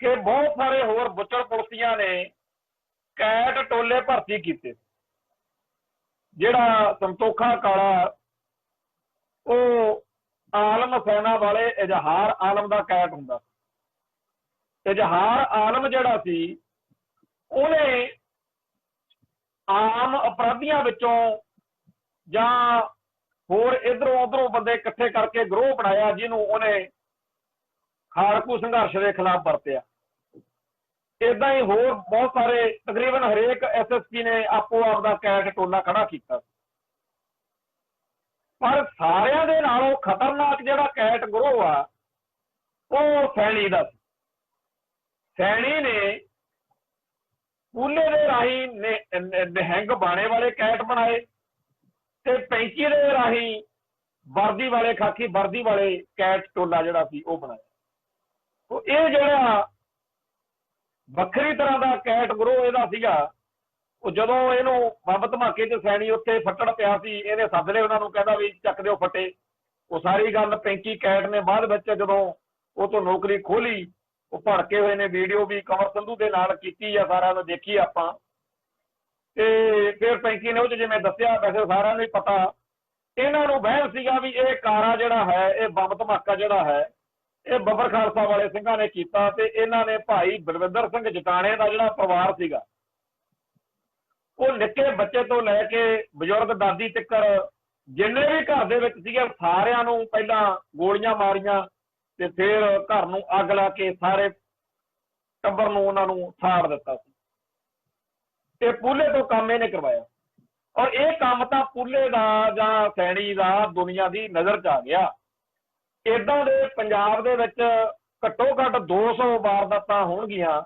ਕਿ ਬਹੁਤ ਸਾਰੇ ਹੋਰ ਬੁੱਚੜ ਪੁਲਸੀਆਂ ਨੇ ਕੈਟ ਟੋਲੇ ਭਰਤੀ ਕੀਤੇ। ਜਿਹੜਾ ਸੰਤੋਖਾ ਕਾਲਾ ਉਹ ਆਲਮ ਸੈਨਾ ਵਾਲੇ ਇਜ਼ਹਾਰ ਆਲਮ ਦਾ ਕੈਟ ਹੁੰਦਾ। ਇਜ਼ਹਾਰ ਆਲਮ ਜਿਹੜਾ ਸੀ ਉਹਨੇ ਆਮ ਅਪਰਾਧੀਆਂ ਵਿੱਚੋਂ ਜਾਂ ਹੋਰ ਇੱਧਰੋਂ ਉੱਧਰੋਂ ਬੰਦੇ ਇਕੱਠੇ ਕਰਕੇ ਗਰੋਹ ਬਣਾਇਆ ਜਿਹਨੂੰ ਉਹਨੇ ਖਾੜਕੂ ਸੰਘਰਸ਼ ਦੇ ਖਿਲਾਫ ਵਰਤਿਆ। ਏਦਾਂ ਹੀ ਹੋਰ ਬਹੁਤ ਸਾਰੇ ਤਕਰੀਬਨ ਹਰੇਕ SSP ਨੇ ਆਪੋ ਆਪਦਾ ਕੈਟ ਟੋਲਾ ਖੜਾ ਕੀਤਾ, ਪਰ ਸਾਰਿਆਂ ਦੇ ਨਾਲੋਂ ਖਤਰਨਾਕ ਜਿਹੜਾ ਕੈਟ ਗਰੋਹ ਆ ਉਹ ਸੈਣੀ ਦਾ ਸੀ। ਸੈਣੀ ਨੇ ਪੂਲੇ ਦੇ ਰਾਹੀਂ ਨਿਹੰਗ ਬਾਣੇ ਵਾਲੇ ਕੈਟ ਬਣਾਏ ਤੇ 35 ਦੇ ਰਾਹੀਂ ਵਰਦੀ ਵਾਲੇ ਖਾਕੀ ਵਰਦੀ ਵਾਲੇ ਕੈਟ ਟੋਲਾ ਜਿਹੜਾ ਸੀ ਉਹ ਬਣਾਇਆ। ਉਹ ਇਹ ਜਿਹੜਾ ਵੱਖਰੀ ਤਰ੍ਹਾਂ ਦਾ ਕੈਟ ਗਰੋਹ ਇਹਦਾ ਸੀਗਾ, ਉਹ ਜਦੋਂ ਇਹਨੂੰ ਬੰਬ ਧਮਾਕੇ 'ਚ ਸੈਣੀ ਉੱਥੇ ਫੱਟੜ ਪਿਆ ਸੀ, ਇਹਨੇ ਸੱਦ ਲਏ ਉਹਨਾਂ ਨੂੰ, ਕਹਿੰਦਾ ਵੀ ਚੱਕ ਦਿਓ ਫੱਟੇ। ਉਹ ਸਾਰੀ ਗੱਲ 35 ਕੈਟ ਨੇ ਬਾਅਦ ਵਿੱਚ ਜਦੋਂ ਉਹ ਤੋਂ ਨੌਕਰੀ ਖੋਲੀ, ਉਹ ਭੜਕੇ ਹੋਏ ਨੇ, ਵੀਡੀਓ ਵੀ ਕੰਵਰ ਸੰਧੂ ਦੇ ਨਾਲ ਕੀਤੀ ਆ, ਸਾਰਿਆਂ ਨੂੰ ਦੇਖੀ ਆਪਾਂ। ਤੇ ਫਿਰ 35 ਨੇ ਉਹ 'ਚ ਜਿਵੇਂ ਦੱਸਿਆ, ਵੈਸੇ ਸਾਰਿਆਂ ਨੂੰ ਹੀ ਪਤਾ, ਇਹਨਾਂ ਨੂੰ ਵਹਿਮ ਸੀਗਾ ਵੀ ਇਹ ਕਾਰਾ ਜਿਹੜਾ ਹੈ, ਇਹ ਬੰਬ ਧਮਾਕਾ ਜਿਹੜਾ ਹੈ ਇਹ ਬੱਬਰ ਖਾਲਸਾ ਵਾਲੇ ਸਿੰਘਾਂ ਨੇ ਕੀਤਾ ਤੇ ਇਹਨਾਂ ਨੇ ਭਾਈ ਬਲਵਿੰਦਰ ਸਿੰਘ ਜਟਾਣੇ ਦਾ ਜਿਹੜਾ ਪਰਿਵਾਰ ਸੀਗਾ ਉਹ ਨਿੱਕੇ ਬੱਚੇ ਤੋਂ ਲੈ ਕੇ ਬਜ਼ੁਰਗ ਦਾਦੀ ਤੱਕ ਜਿੰਨੇ ਵੀ ਘਰ ਦੇ ਵਿੱਚ ਸੀਗੇ ਸਾਰਿਆਂ ਨੂੰ ਪਹਿਲਾਂ ਗੋਲੀਆਂ ਮਾਰੀਆਂ ਤੇ ਫਿਰ ਘਰ ਨੂੰ ਅੱਗ ਲਾ ਕੇ ਸਾਰੇ ਟੱਬਰ ਨੂੰ ਉਹਨਾਂ ਨੂੰ ਸਾੜ ਦਿੱਤਾ ਸੀ। ਤੇ ਪੂਲੇ ਤੋਂ ਕੰਮ ਇਹਨੇ ਕਰਵਾਇਆ ਔਰ ਇਹ ਕੰਮ ਤਾਂ ਪੂਲੇ ਦਾ ਜਾਂ ਸੈਣੀ ਦਾ ਦੁਨੀਆ ਦੀ ਨਜ਼ਰ 'ਚ ਆ ਗਿਆ। ਏਦਾਂ ਦੇ ਪੰਜਾਬ ਦੇ ਵਿੱਚ ਘੱਟੋ ਘੱਟ 200 ਵਾਰਦਾਤਾਂ ਹੋਣਗੀਆਂ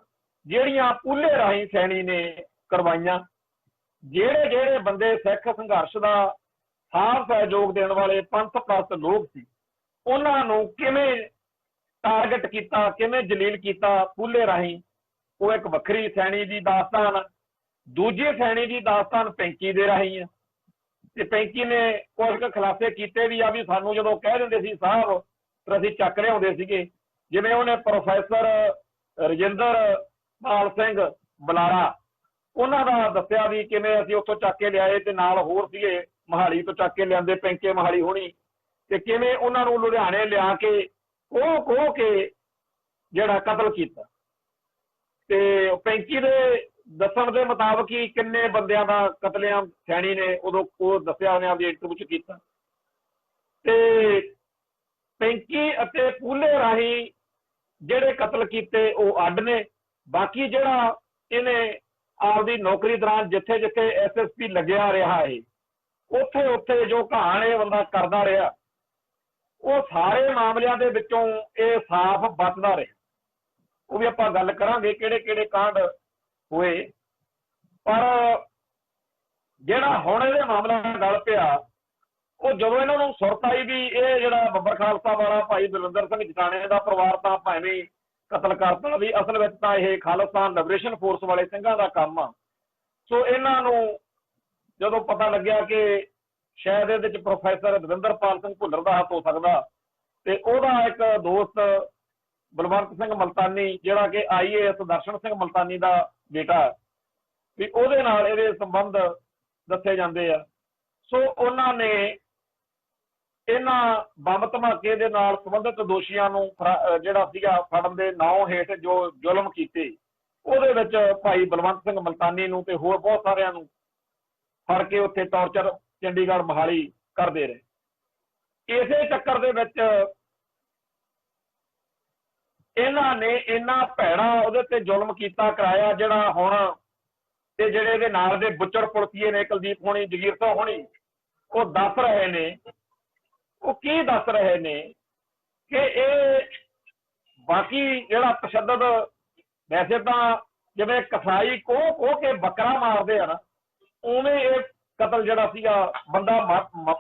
ਜਿਹੜੀਆਂ ਪੂਲੇ ਰਾਹੀਂ ਸੈਣੀ ਨੇ ਕਰਵਾਈਆਂ। ਜਿਹੜੇ ਜਿਹੜੇ ਬੰਦੇ ਸਿੱਖ ਸੰਘਰਸ਼ ਦਾ ਸਾਥ ਸਹਿਯੋਗ ਦੇਣ ਵਾਲੇ ਪੰਥ ਪ੍ਰਸਤ ਲੋਕ ਸੀ ਉਹਨਾਂ ਨੂੰ ਕਿਵੇਂ ਟਾਰਗੇਟ ਕੀਤਾ, ਕਿਵੇਂ ਜਲੀਲ ਕੀਤਾ ਪੂਲੇ ਰਾਹੀਂ, ਉਹ ਇੱਕ ਵੱਖਰੀ ਸੈਣੀ ਦੀ ਦਾਸਤਾਨ। ਦੂਜੀ ਸੈਣੀ ਦੀ ਦਾਸਤਾਨ ਪੈਂਕੀ ਦੇ ਰਾਹੀਂ ਹੈ ਤੇ ਪੈਂਕੀ ਨੇ ਕੁਝ ਕੁ ਖੁਲਾਸੇ ਕੀਤੇ ਵੀ ਆ ਵੀ ਸਾਨੂੰ ਜਦੋਂ ਕਹਿ ਦਿੰਦੇ ਸੀ ਸਾਹਿਬ ਫਿਰ ਅਸੀਂ ਚੱਕ ਲਿਆਉਂਦੇ ਸੀਗੇ। ਜਿਵੇਂ ਉਹਨੇ ਪ੍ਰੋਫੈਸਰ ਰਜਿੰਦਰ ਪਾਲ ਸਿੰਘ ਬੁਲਾਰਾ ਉਹਨਾਂ ਦਾ ਦੱਸਿਆ ਵੀ ਕਿਵੇਂ ਅਸੀਂ ਉੱਥੋਂ ਚੱਕ ਕੇ ਲਿਆਏ ਤੇ ਨਾਲ ਹੋਰ ਸੀਗੇ ਮੋਹਾਲੀ ਤੋਂ ਚੱਕ ਕੇ ਲਿਆਂਦੇ ਪੈਂਕੇ ਮੋਹਾਲੀ ਹੋਣੀ ਤੇ ਕਿਵੇਂ ਉਹਨਾਂ ਨੂੰ ਲੁਧਿਆਣੇ ਲਿਆ ਕੇ ਉਹ ਕੇ ਜਿਹੜਾ ਕਤਲ ਕੀਤਾ। ਤੇ ਪੈਂਕੀ ਦੇ ਦੱਸਣ ਦੇ ਮੁਤਾਬਕ ਹੀ ਕਿੰਨੇ ਬੰਦਿਆਂ ਦਾ ਕਤਲੇਆਮ ਸੈਣੀ ਨੇ ਉਦੋਂ ਉਹ ਦੱਸਿਆ ਉਹਨੇ ਆਪਦੀ ਇੰਟਰਵਿਊ 'ਚ ਕੀਤਾ। ਤੇ ਪੈਂਕੀ ਅਤੇ ਪੂਲੇ ਰਾਹੀਂ ਜਿਹੜੇ ਕਤਲ ਕੀਤੇ ਉਹ ਅੱਡ ਨੇ। ਬਾਕੀ ਜਿਹੜਾ ਇਹਨੇ ਆਪਦੀ ਨੌਕਰੀ ਦੌਰਾਨ ਜਿੱਥੇ ਜਿੱਥੇ SSP ਲੱਗਿਆ ਰਿਹਾ ਹੈ ਉੱਥੇ ਉੱਥੇ ਜੋ ਕਹਾਣ ਇਹ ਬੰਦਾ ਕਰਦਾ ਰਿਹਾ ਉਹ ਸਾਰੇ ਮਾਮਲਿਆਂ ਦੇ ਵਿੱਚੋਂ ਇਹ ਸਾਫ਼ ਬਚਦਾ ਰਿਹਾ। ਉਹ ਵੀ ਆਪਾਂ ਗੱਲ ਕਰਾਂਗੇ ਕਿਹੜੇ ਕਿਹੜੇ ਕਾਂਡ ਹੋਏ। ਪਰ ਜਿਹੜਾ ਹੁਣ ਇਹਦੇ ਮਾਮਲਾ ਗੱਲ ਪਿਆ ਉਹ ਜਦੋਂ ਇਹਨਾਂ ਨੂੰ ਸੁਰਤ ਆਈ ਵੀ ਇਹ ਜਿਹੜਾ ਬੱਬਰ ਖਾਲਸਾ ਵਾਲਾ ਭਾਈ ਬਲਵਿੰਦਰ ਸਿੰਘ ਜਟਾਣੇ ਦਾ ਪਰਿਵਾਰ ਤਾਂ ਭਾਵੇਂ ਕਤਲ ਕਰਤਾ ਵੀ ਅਸਲ ਵਿੱਚ ਤਾਂ ਇਹ ਖਾਲਿਸਤਾਨ ਲਿਬਰੇਸ਼ਨ ਫੋਰਸ ਵਾਲੇ ਸਿੰਘਾਂ ਦਾ ਕੰਮ ਆ। ਸੋ ਇਹਨਾਂ ਨੂੰ ਜਦੋਂ ਪਤਾ ਲੱਗਿਆ ਕਿ ਸ਼ਾਇਦ ਇਹਦੇ ਵਿੱਚ ਪ੍ਰੋਫੈਸਰ ਦਵਿੰਦਰਪਾਲ ਸਿੰਘ ਭੁੱਲਰ ਦਾ ਹੱਥ ਹੋ ਸਕਦਾ ਤੇ ਉਹਦਾ ਇੱਕ ਦੋਸਤ ਬਲਵੰਤ ਸਿੰਘ ਮਲਤਾਨੀ ਜਿਹੜਾ ਕਿ IAS ਦਰਸ਼ਨ ਸਿੰਘ ਮਲਤਾਨੀ ਦਾ ਬੇਟਾ ਵੀ ਉਹਦੇ ਨਾਲ ਇਹਦੇ ਸੰਬੰਧ ਦੱਸੇ ਜਾਂਦੇ ਆ। ਸੋ ਉਹਨਾਂ ਨੇ ਇਹਨਾਂ ਬੰਬ ਧਮਾਕੇ ਦੇ ਨਾਲ ਸੰਬੰਧਿਤ ਦੋਸ਼ੀਆਂ ਨੂੰ ਜਿਹੜਾ ਸੀਗਾ ਫੜਨ ਦੇ ਨਾਂ ਹੇਠ ਜੋ ਜ਼ੁਲਮ ਕੀਤੇ ਉਹਦੇ ਵਿੱਚ ਭਾਈ ਬਲਵੰਤ ਸਿੰਘ ਮਲਤਾਨੀ ਨੂੰ ਤੇ ਹੋਰ ਬਹੁਤ ਸਾਰਿਆਂ ਨੂੰ ਫੜ ਕੇ ਉੱਥੇ ਟੌਰਚਰ ਚੰਡੀਗੜ੍ਹ ਮੋਹਾਲੀ ਕਰਦੇ ਰਹੇ। ਇਸੇ ਚੱਕਰ ਦੇ ਵਿੱਚ ਇਹਨਾਂ ਨੇ ਇੰਨਾ ਭੈੜਾ ਉਹਦੇ ਤੇ ਜ਼ੁਲਮ ਕੀਤਾ ਕਰਾਇਆ ਜਿਹੜਾ ਹੁਣ ਤੇ ਜਿਹੜੇ ਇਹਦੇ ਨਾਲ ਦੇ ਬੁੱਚੜ ਪੁਲਸੀਏ ਨੇ ਕੁਲਦੀਪ ਹੋਣੀ ਜਗੀਰ ਸਿੰਘ ਹੋਣੀ ਉਹ ਦੱਸ ਰਹੇ ਨੇ। ਉਹ ਕੀ ਦੱਸ ਰਹੇ ਨੇ ਕਿ ਇਹ ਬਾਕੀ ਜਿਹੜਾ ਤਸ਼ੱਦਦ ਵੈਸੇ ਤਾਂ ਜਿਵੇਂ ਕਸਾਈ ਕੋਹ ਕੇ ਬੱਕਰਾ ਮਾਰਦੇ ਆ ਨਾ ਉਵੇਂ ਇਹ ਕਤਲ ਜਿਹੜਾ ਸੀਗਾ ਬੰਦਾ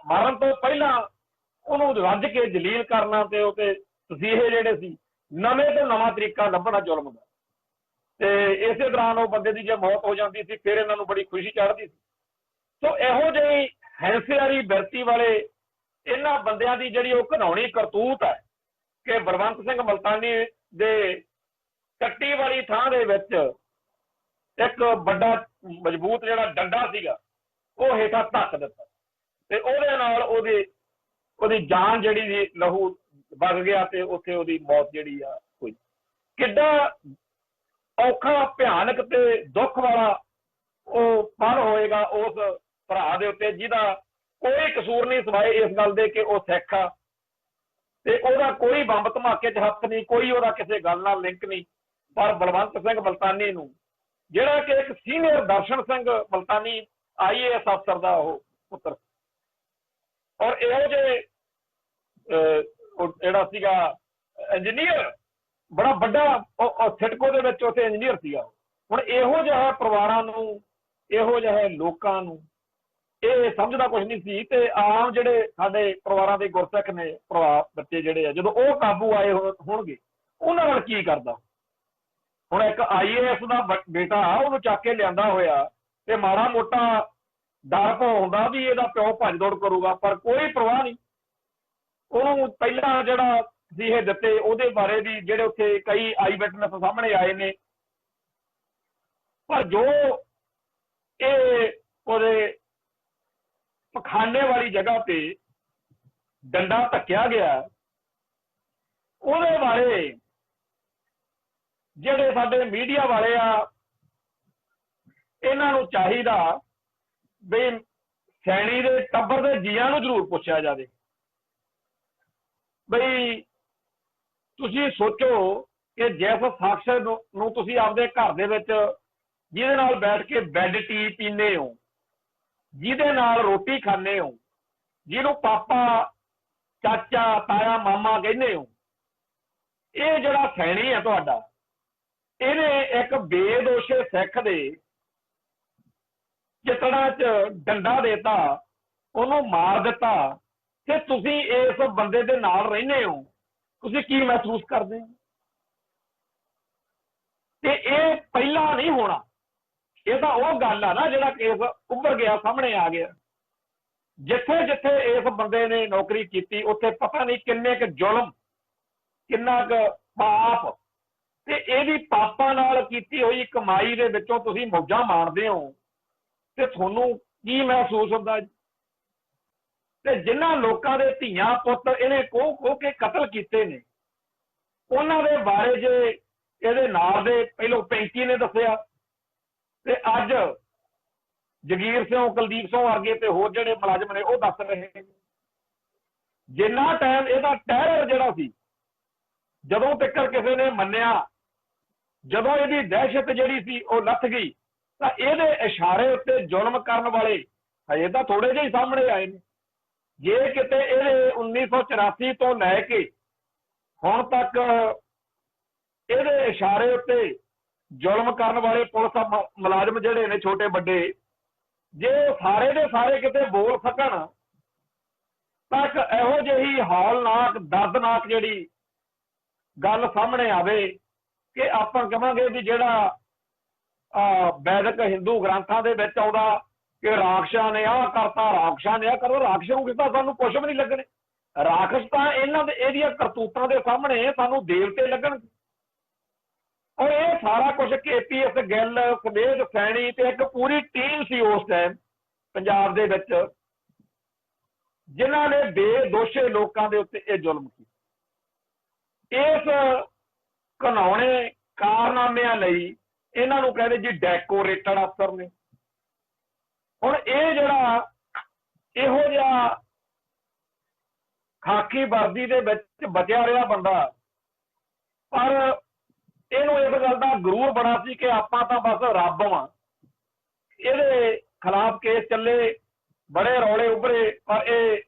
ਮਾਰਨ ਤੋਂ ਪਹਿਲਾਂ ਉਹਨੂੰ ਰੱਜ ਕੇ ਜਲੀਲ ਕਰਨਾ ਤੇ ਉਹ ਤੇ ਤਸੀਹੇ ਜਿਹੜੇ ਸੀ ਨਵੇਂ ਤੋਂ ਨਵਾਂ ਤਰੀਕਾ ਲੱਭਣਾ ਜ਼ੁਲਮ ਦਾ। ਤੇ ਇਸੇ ਦੌਰਾਨ ਉਹ ਬੰਦੇ ਦੀ ਜੇ ਮੌਤ ਹੋ ਜਾਂਦੀ ਸੀ ਫਿਰ ਇਹਨਾਂ ਨੂੰ ਬੜੀ ਖੁਸ਼ੀ ਚੜ੍ਹਦੀ ਸੀ। ਸੋ ਇਹੋ ਜਿਹੀ ਹੈਂਸਿਆਰੀ ਬਿਰਤੀ ਵਾਲੇ ਇਹਨਾਂ ਬੰਦਿਆਂ ਦੀ ਜਿਹੜੀ ਉਹ ਘਿਨਾਉਣੀ ਕਰਤੂਤ ਹੈ ਕਿ ਬਲਵੰਤ ਸਿੰਘ ਮਲਤਾਨੀ ਦੇ ਕੱਟੀ ਵਾਲੀ ਥਾਂ ਦੇ ਵਿੱਚ ਇੱਕ ਵੱਡਾ ਮਜ਼ਬੂਤ ਜਿਹੜਾ ਡੰਡਾ ਸੀਗਾ ਉਹ ਹੇਠਾਂ ਧੱਕ ਦਿੱਤਾ ਤੇ ਉਹਦੇ ਨਾਲ ਉਹਦੀ ਜਾਨ ਜਿਹੜੀ ਸੀ ਲਹੂ ਵਗ ਗਿਆ ਤੇ ਉੱਥੇ ਉਹਦੀ ਮੌਤ ਜਿਹੜੀ ਆ ਹੋਈ। ਕਿੱਡਾ ਔਖਾ ਭਿਆਨਕ ਤੇ ਦੁੱਖ ਵਾਲਾ ਉਹ ਪਲ ਹੋਏਗਾ ਉਸ ਭਰਾ ਦੇ ਉੱਤੇ ਜਿਹਦਾ ਕੋਈ ਕਸੂਰ ਨਹੀਂ ਸਿਵਾਏ ਇਸ ਗੱਲ ਦੇ ਕਿ ਉਹ ਸਿੱਖ ਆ ਤੇ ਉਹਦਾ ਕੋਈ ਬੰਬ ਧਮਾਕੇ 'ਚ ਹੱਥ ਨਹੀਂ, ਕੋਈ ਉਹਦਾ ਕਿਸੇ ਗੱਲ ਨਾਲ ਲਿੰਕ ਨਹੀਂ। ਪਰ ਬਲਵੰਤ ਸਿੰਘ ਮਲਤਾਨੀ ਨੂੰ ਜਿਹੜਾ ਕਿ ਇੱਕ ਸੀਨੀਅਰ ਦਰਸ਼ਨ ਸਿੰਘ ਮਲਤਾਨੀ IAS ਅਫਸਰ ਦਾ ਉਹ ਪੁੱਤਰ ਔਰ ਇਹੋ ਜਿਹੇ ਜਿਹੜਾ ਸੀਗਾ ਇੰਜੀਨੀਅਰ ਬੜਾ ਵੱਡਾ ਸਿਟਕੋ ਦੇ ਵਿੱਚ ਉੱਥੇ ਇੰਜੀਨੀਅਰ ਸੀਗਾ। ਹੁਣ ਇਹੋ ਜਿਹੇ ਪਰਿਵਾਰਾਂ ਨੂੰ ਇਹੋ ਜਿਹੇ ਲੋਕਾਂ ਨੂੰ ਇਹ ਸਮਝਦਾ ਕੁਝ ਨਹੀਂ ਸੀ ਤੇ ਆਮ ਜਿਹੜੇ ਸਾਡੇ ਪਰਿਵਾਰਾਂ ਦੇ ਗੁਰਸਿੱਖ ਨੇ ਬੱਚੇ ਜਿਹੜੇ ਆ ਜਦੋਂ ਉਹ ਕਾਬੂ ਆਏ ਹੋਣਗੇ ਉਹਨਾਂ ਨਾਲ ਕੀ ਕਰਦਾ। ਹੁਣ ਇੱਕ IAS ਦਾ ਬੇਟਾ ਉਹਨੂੰ ਚੱਕ ਕੇ ਲਿਆਂਦਾ ਹੋਇਆ ਤੇ ਮਾੜਾ ਮੋਟਾ ਡਰ ਪਾਉਂਦਾ ਵੀ ਇਹਦਾ ਪਿਓ ਭੱਜ ਦੌੜ ਕਰੂਗਾ ਪਰ ਕੋਈ ਪਰਵਾਹ ਨਹੀਂ। ਉਹਨੂੰ ਪਹਿਲਾਂ ਜਿਹੜਾ ਤਸੀਹੇ ਦਿੱਤੇ ਉਹਦੇ ਬਾਰੇ ਵੀ ਜਿਹੜੇ ਉੱਥੇ ਕਈ ਆਈ ਵਿਟਨੈਸ ਸਾਹਮਣੇ ਆਏ ਨੇ ਪਰ ਜੋ ਇਹ ਉਹਦੇ ਪਖਾਨੇ ਵਾਲੀ ਜਗ੍ਹਾ ਤੇ ਡੰਡਾ ਧੱਕਿਆ ਗਿਆ ਉਹਦੇ ਬਾਰੇ ਜਿਹੜੇ ਸਾਡੇ ਮੀਡੀਆ ਵਾਲੇ ਆ ਇਹਨਾਂ ਨੂੰ ਚਾਹੀਦਾ ਵੀ ਸੈਣੀ ਦੇ ਟੱਬਰ ਦੇ ਜੀਆਂ ਨੂੰ ਜ਼ਰੂਰ ਪੁੱਛਿਆ ਜਾਵੇ ਬਈ ਤੁਸੀਂ ਸੋਚੋ ਕਿ ਜਿਸ ਸ਼ਖਸ ਨੂੰ ਤੁਸੀਂ ਆਪਦੇ ਘਰ ਦੇ ਵਿੱਚ ਜਿਹਦੇ ਨਾਲ ਬੈਠ ਕੇ ਬੈੱਡ ਟੀ ਪੀਂਦੇ ਹੋ, ਜਿਹਦੇ ਨਾਲ ਰੋਟੀ ਖਾਂਦੇ ਹੋ, ਜਿਹਨੂੰ ਪਾਪਾ ਚਾਚਾ ਤਾਇਆ ਮਾਮਾ ਕਹਿੰਦੇ ਹੋ, ਇਹ ਜਿਹੜਾ ਸੈਣੀ ਹੈ ਤੁਹਾਡਾ, ਇਹਨੇ ਇੱਕ ਬੇਦੋਸ਼ੇ ਸਿੱਖ ਦੇ ਚਿਤੜਾਂ 'ਚ ਡੰਡਾ ਦੇਤਾ, ਉਹਨੂੰ ਮਾਰ ਦਿੱਤਾ, ਤੇ ਤੁਸੀਂ ਇਸ ਬੰਦੇ ਦੇ ਨਾਲ ਰਹਿੰਦੇ ਹੋ, ਤੁਸੀਂ ਕੀ ਮਹਿਸੂਸ ਕਰਦੇ ਹੋ? ਤੇ ਇਹ ਪਹਿਲਾਂ ਨਹੀਂ ਹੋਣਾ। ਇਹ ਤਾਂ ਉਹ ਗੱਲ ਆ ਨਾ ਜਿਹੜਾ ਕੇਸ ਉੱਭਰ ਗਿਆ, ਸਾਹਮਣੇ ਆ ਗਿਆ। ਜਿੱਥੇ ਜਿੱਥੇ ਇਸ ਬੰਦੇ ਨੇ ਨੌਕਰੀ ਕੀਤੀ ਉੱਥੇ ਪਤਾ ਨਹੀਂ ਕਿੰਨੇ ਕੁ ਜ਼ੁਲਮ, ਕਿੰਨਾ ਕੁ ਪਾਪ, ਤੇ ਇਹਦੀ ਪਾਪਾਂ ਨਾਲ ਕੀਤੀ ਹੋਈ ਕਮਾਈ ਦੇ ਵਿੱਚੋਂ ਤੁਸੀਂ ਮੌਜਾਂ ਮਾਣਦੇ ਹੋ, ਤੇ ਤੁਹਾਨੂੰ ਕੀ ਮਹਿਸੂਸ ਹੁੰਦਾ? ਤੇ ਜਿਨ੍ਹਾਂ ਲੋਕਾਂ ਦੇ ਧੀਆਂ ਪੁੱਤ ਇਹਨੇ ਕੋਹ ਕੇ ਕਤਲ ਕੀਤੇ ਨੇ, ਉਹਨਾਂ ਦੇ ਬਾਰੇ ਜੇ ਇਹਦੇ ਨਾਲ ਦੇ ਪਹਿਲੋਂ 35 ਨੇ ਦੱਸਿਆ, ਤੇ ਅੱਜ ਜਗੀਰ ਸਿੰਘ, ਕੁਲਦੀਪ ਸਿੰਘ ਵਰਗੇ ਤੇ ਹੋਰ ਜਿਹੜੇ ਮੁਲਾਜ਼ਮ ਨੇ ਉਹ ਦੱਸ ਰਹੇ ਨੇ। ਜਿੰਨਾ ਟਾਈਮ ਇਹਦਾ ਟੈਰਰ ਜਿਹੜਾ ਸੀ, ਜਦੋਂ ਤੱਕ ਕਿਸੇ ਨੇ ਮੰਨਿਆ, ਜਦੋਂ ਇਹਦੀ ਦਹਿਸ਼ਤ ਜਿਹੜੀ ਸੀ ਉਹ ਲੱਥ ਗਈ, ਤਾਂ ਇਹਦੇ ਇਸ਼ਾਰੇ ਉੱਤੇ ਜ਼ੁਲਮ ਕਰਨ ਵਾਲੇ ਹਜੇ ਤਾਂ ਥੋੜੇ ਜਿਹੇ ਸਾਹਮਣੇ ਆਏ ਨੇ। ਜੇ ਕਿਤੇ ਇਹਦੇ 1984 ਤੋਂ ਲੈ ਕੇ ਹੁਣ ਤੱਕ ਇਹਦੇ ਇਸ਼ਾਰੇ ਉੱਤੇ ਜ਼ੁਲਮ ਕਰਨ ਵਾਲੇ ਪੁਲਿਸ ਮੁਲਾਜ਼ਮ ਜਿਹੜੇ ਨੇ ਛੋਟੇ ਵੱਡੇ, ਜੇ ਸਾਰੇ ਦੇ ਸਾਰੇ ਕਿਤੇ ਬੋਲ ਸਕਣ ਤਾਂ ਇੱਕ ਇਹੋ ਜਿਹੀ ਹੌਲਨਾਕ ਦਰਦਨਾਕ ਜਿਹੜੀ ਗੱਲ ਸਾਹਮਣੇ ਆਵੇ ਕਿ ਆਪਾਂ ਕਹਾਂਗੇ ਵੀ ਜਿਹੜਾ ਵੈਦਿਕ ਹਿੰਦੂ ਗ੍ਰੰਥਾਂ ਦੇ ਵਿੱਚ ਆਉਂਦਾ ਕਿ ਰਾਖਸ਼ਾਂ ਨੇ ਆਹ ਕਰਤਾ, ਰਾਖਸ਼ਾਂ ਨੇ ਆਹ ਕਰੋ, ਰਾਖਸ਼ ਨੂੰ ਕੀਤਾ ਸਾਨੂੰ ਕੁਛ ਵੀ ਨਹੀਂ ਲੱਗਣੇ। ਰਾਖਸ਼ ਤਾਂ ਇਹਨਾਂ ਦੇ ਇਹਦੀਆਂ ਕਰਤੂਤਾਂ ਦੇ ਸਾਹਮਣੇ ਸਾਨੂੰ ਦੇਵਤੇ ਲੱਗਣਗੇ। ਔਰ ਇਹ ਸਾਰਾ ਕੁਝ KPS ਗਿੱਲ, ਸੁਮੇਧ ਸੈਣੀ ਤੇ ਇੱਕ ਪੂਰੀ ਟੀਮ ਸੀ ਉਸ ਟਾਈਮ ਪੰਜਾਬ ਦੇ ਵਿੱਚ, ਜਿਨ੍ਹਾਂ ਨੇ ਬੇਦੋਸ਼ੇ ਲੋਕਾਂ ਦੇ ਉੱਤੇ ਇਹ ਜ਼ੁਲਮ ਕੀਤਾ। ਇਸ ਘਿਨਾਉਣੇ ਕਾਰਨਾਮਿਆਂ ਲਈ ਇਹਨਾਂ ਨੂੰ ਕਹਿੰਦੇ ਜੀ ਡੈਕੋਰੇਟਡ ਅਫਸਰ ਨੇ। ਹੁਣ ਇਹ ਜਿਹੜਾ ਇਹੋ ਜਿਹਾ ਖਾਕੀ ਵਰਦੀ ਦੇ ਵਿੱਚ ਬਚਿਆ ਰਿਹਾ ਬੰਦਾ, ਪਰ ਇਹਨੂੰ ਇਸ ਗੱਲ ਦਾ ਗਰੂਰ ਬੜਾ ਸੀ ਕਿ ਆਪਾਂ ਤਾਂ ਬਸ ਰੱਬ ਵਾਂ। ਇਹਦੇ ਖਿਲਾਫ ਕੇਸ ਚੱਲੇ, ਬੜੇ ਰੌਲੇ ਉੱਭਰੇ, ਪਰ ਇਹ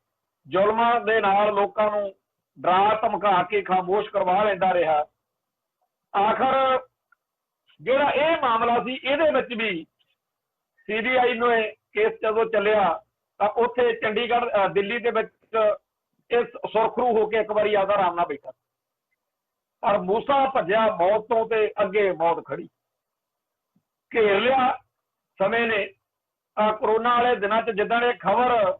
ਜ਼ੁਲਮਾਂ ਦੇ ਨਾਲ ਲੋਕਾਂ ਨੂੰ ਡਰਾ ਧਮਕਾ ਕੇ ਖਾਮੋਸ਼ ਕਰਵਾ ਲੈਂਦਾ ਰਿਹਾ। ਆਖਰ ਜਿਹੜਾ ਇਹ ਮਾਮਲਾ ਸੀ, ਇਹਦੇ ਵਿੱਚ ਵੀ CBI ਨੇ ਕੇਸ ਜਦੋਂ ਚੱਲਿਆ ਤਾਂ ਉੱਥੇ ਚੰਡੀਗੜ੍ਹ, ਦਿੱਲੀ ਦੇ ਵਿੱਚ ਇਹ ਸੁਰਖਰੂ ਹੋ ਕੇ ਇੱਕ ਵਾਰੀ ਆਦਾ ਆਰਾਮ ਨਾਲ ਬੈਠਾ, ਪਰ ਮੂਸਾ ਭੱਜਿਆ ਮੌਤ ਤੋਂ ਤੇ ਅੱਗੇ ਮੌਤ ਖੜੀ। ਘੇਰ ਲਿਆ ਸਮੇਂ ਨੇ। ਕਰੋਨਾ ਵਾਲੇ ਦਿਨਾਂ 'ਚ ਜਿੱਦਾਂ ਇਹ ਖਬਰ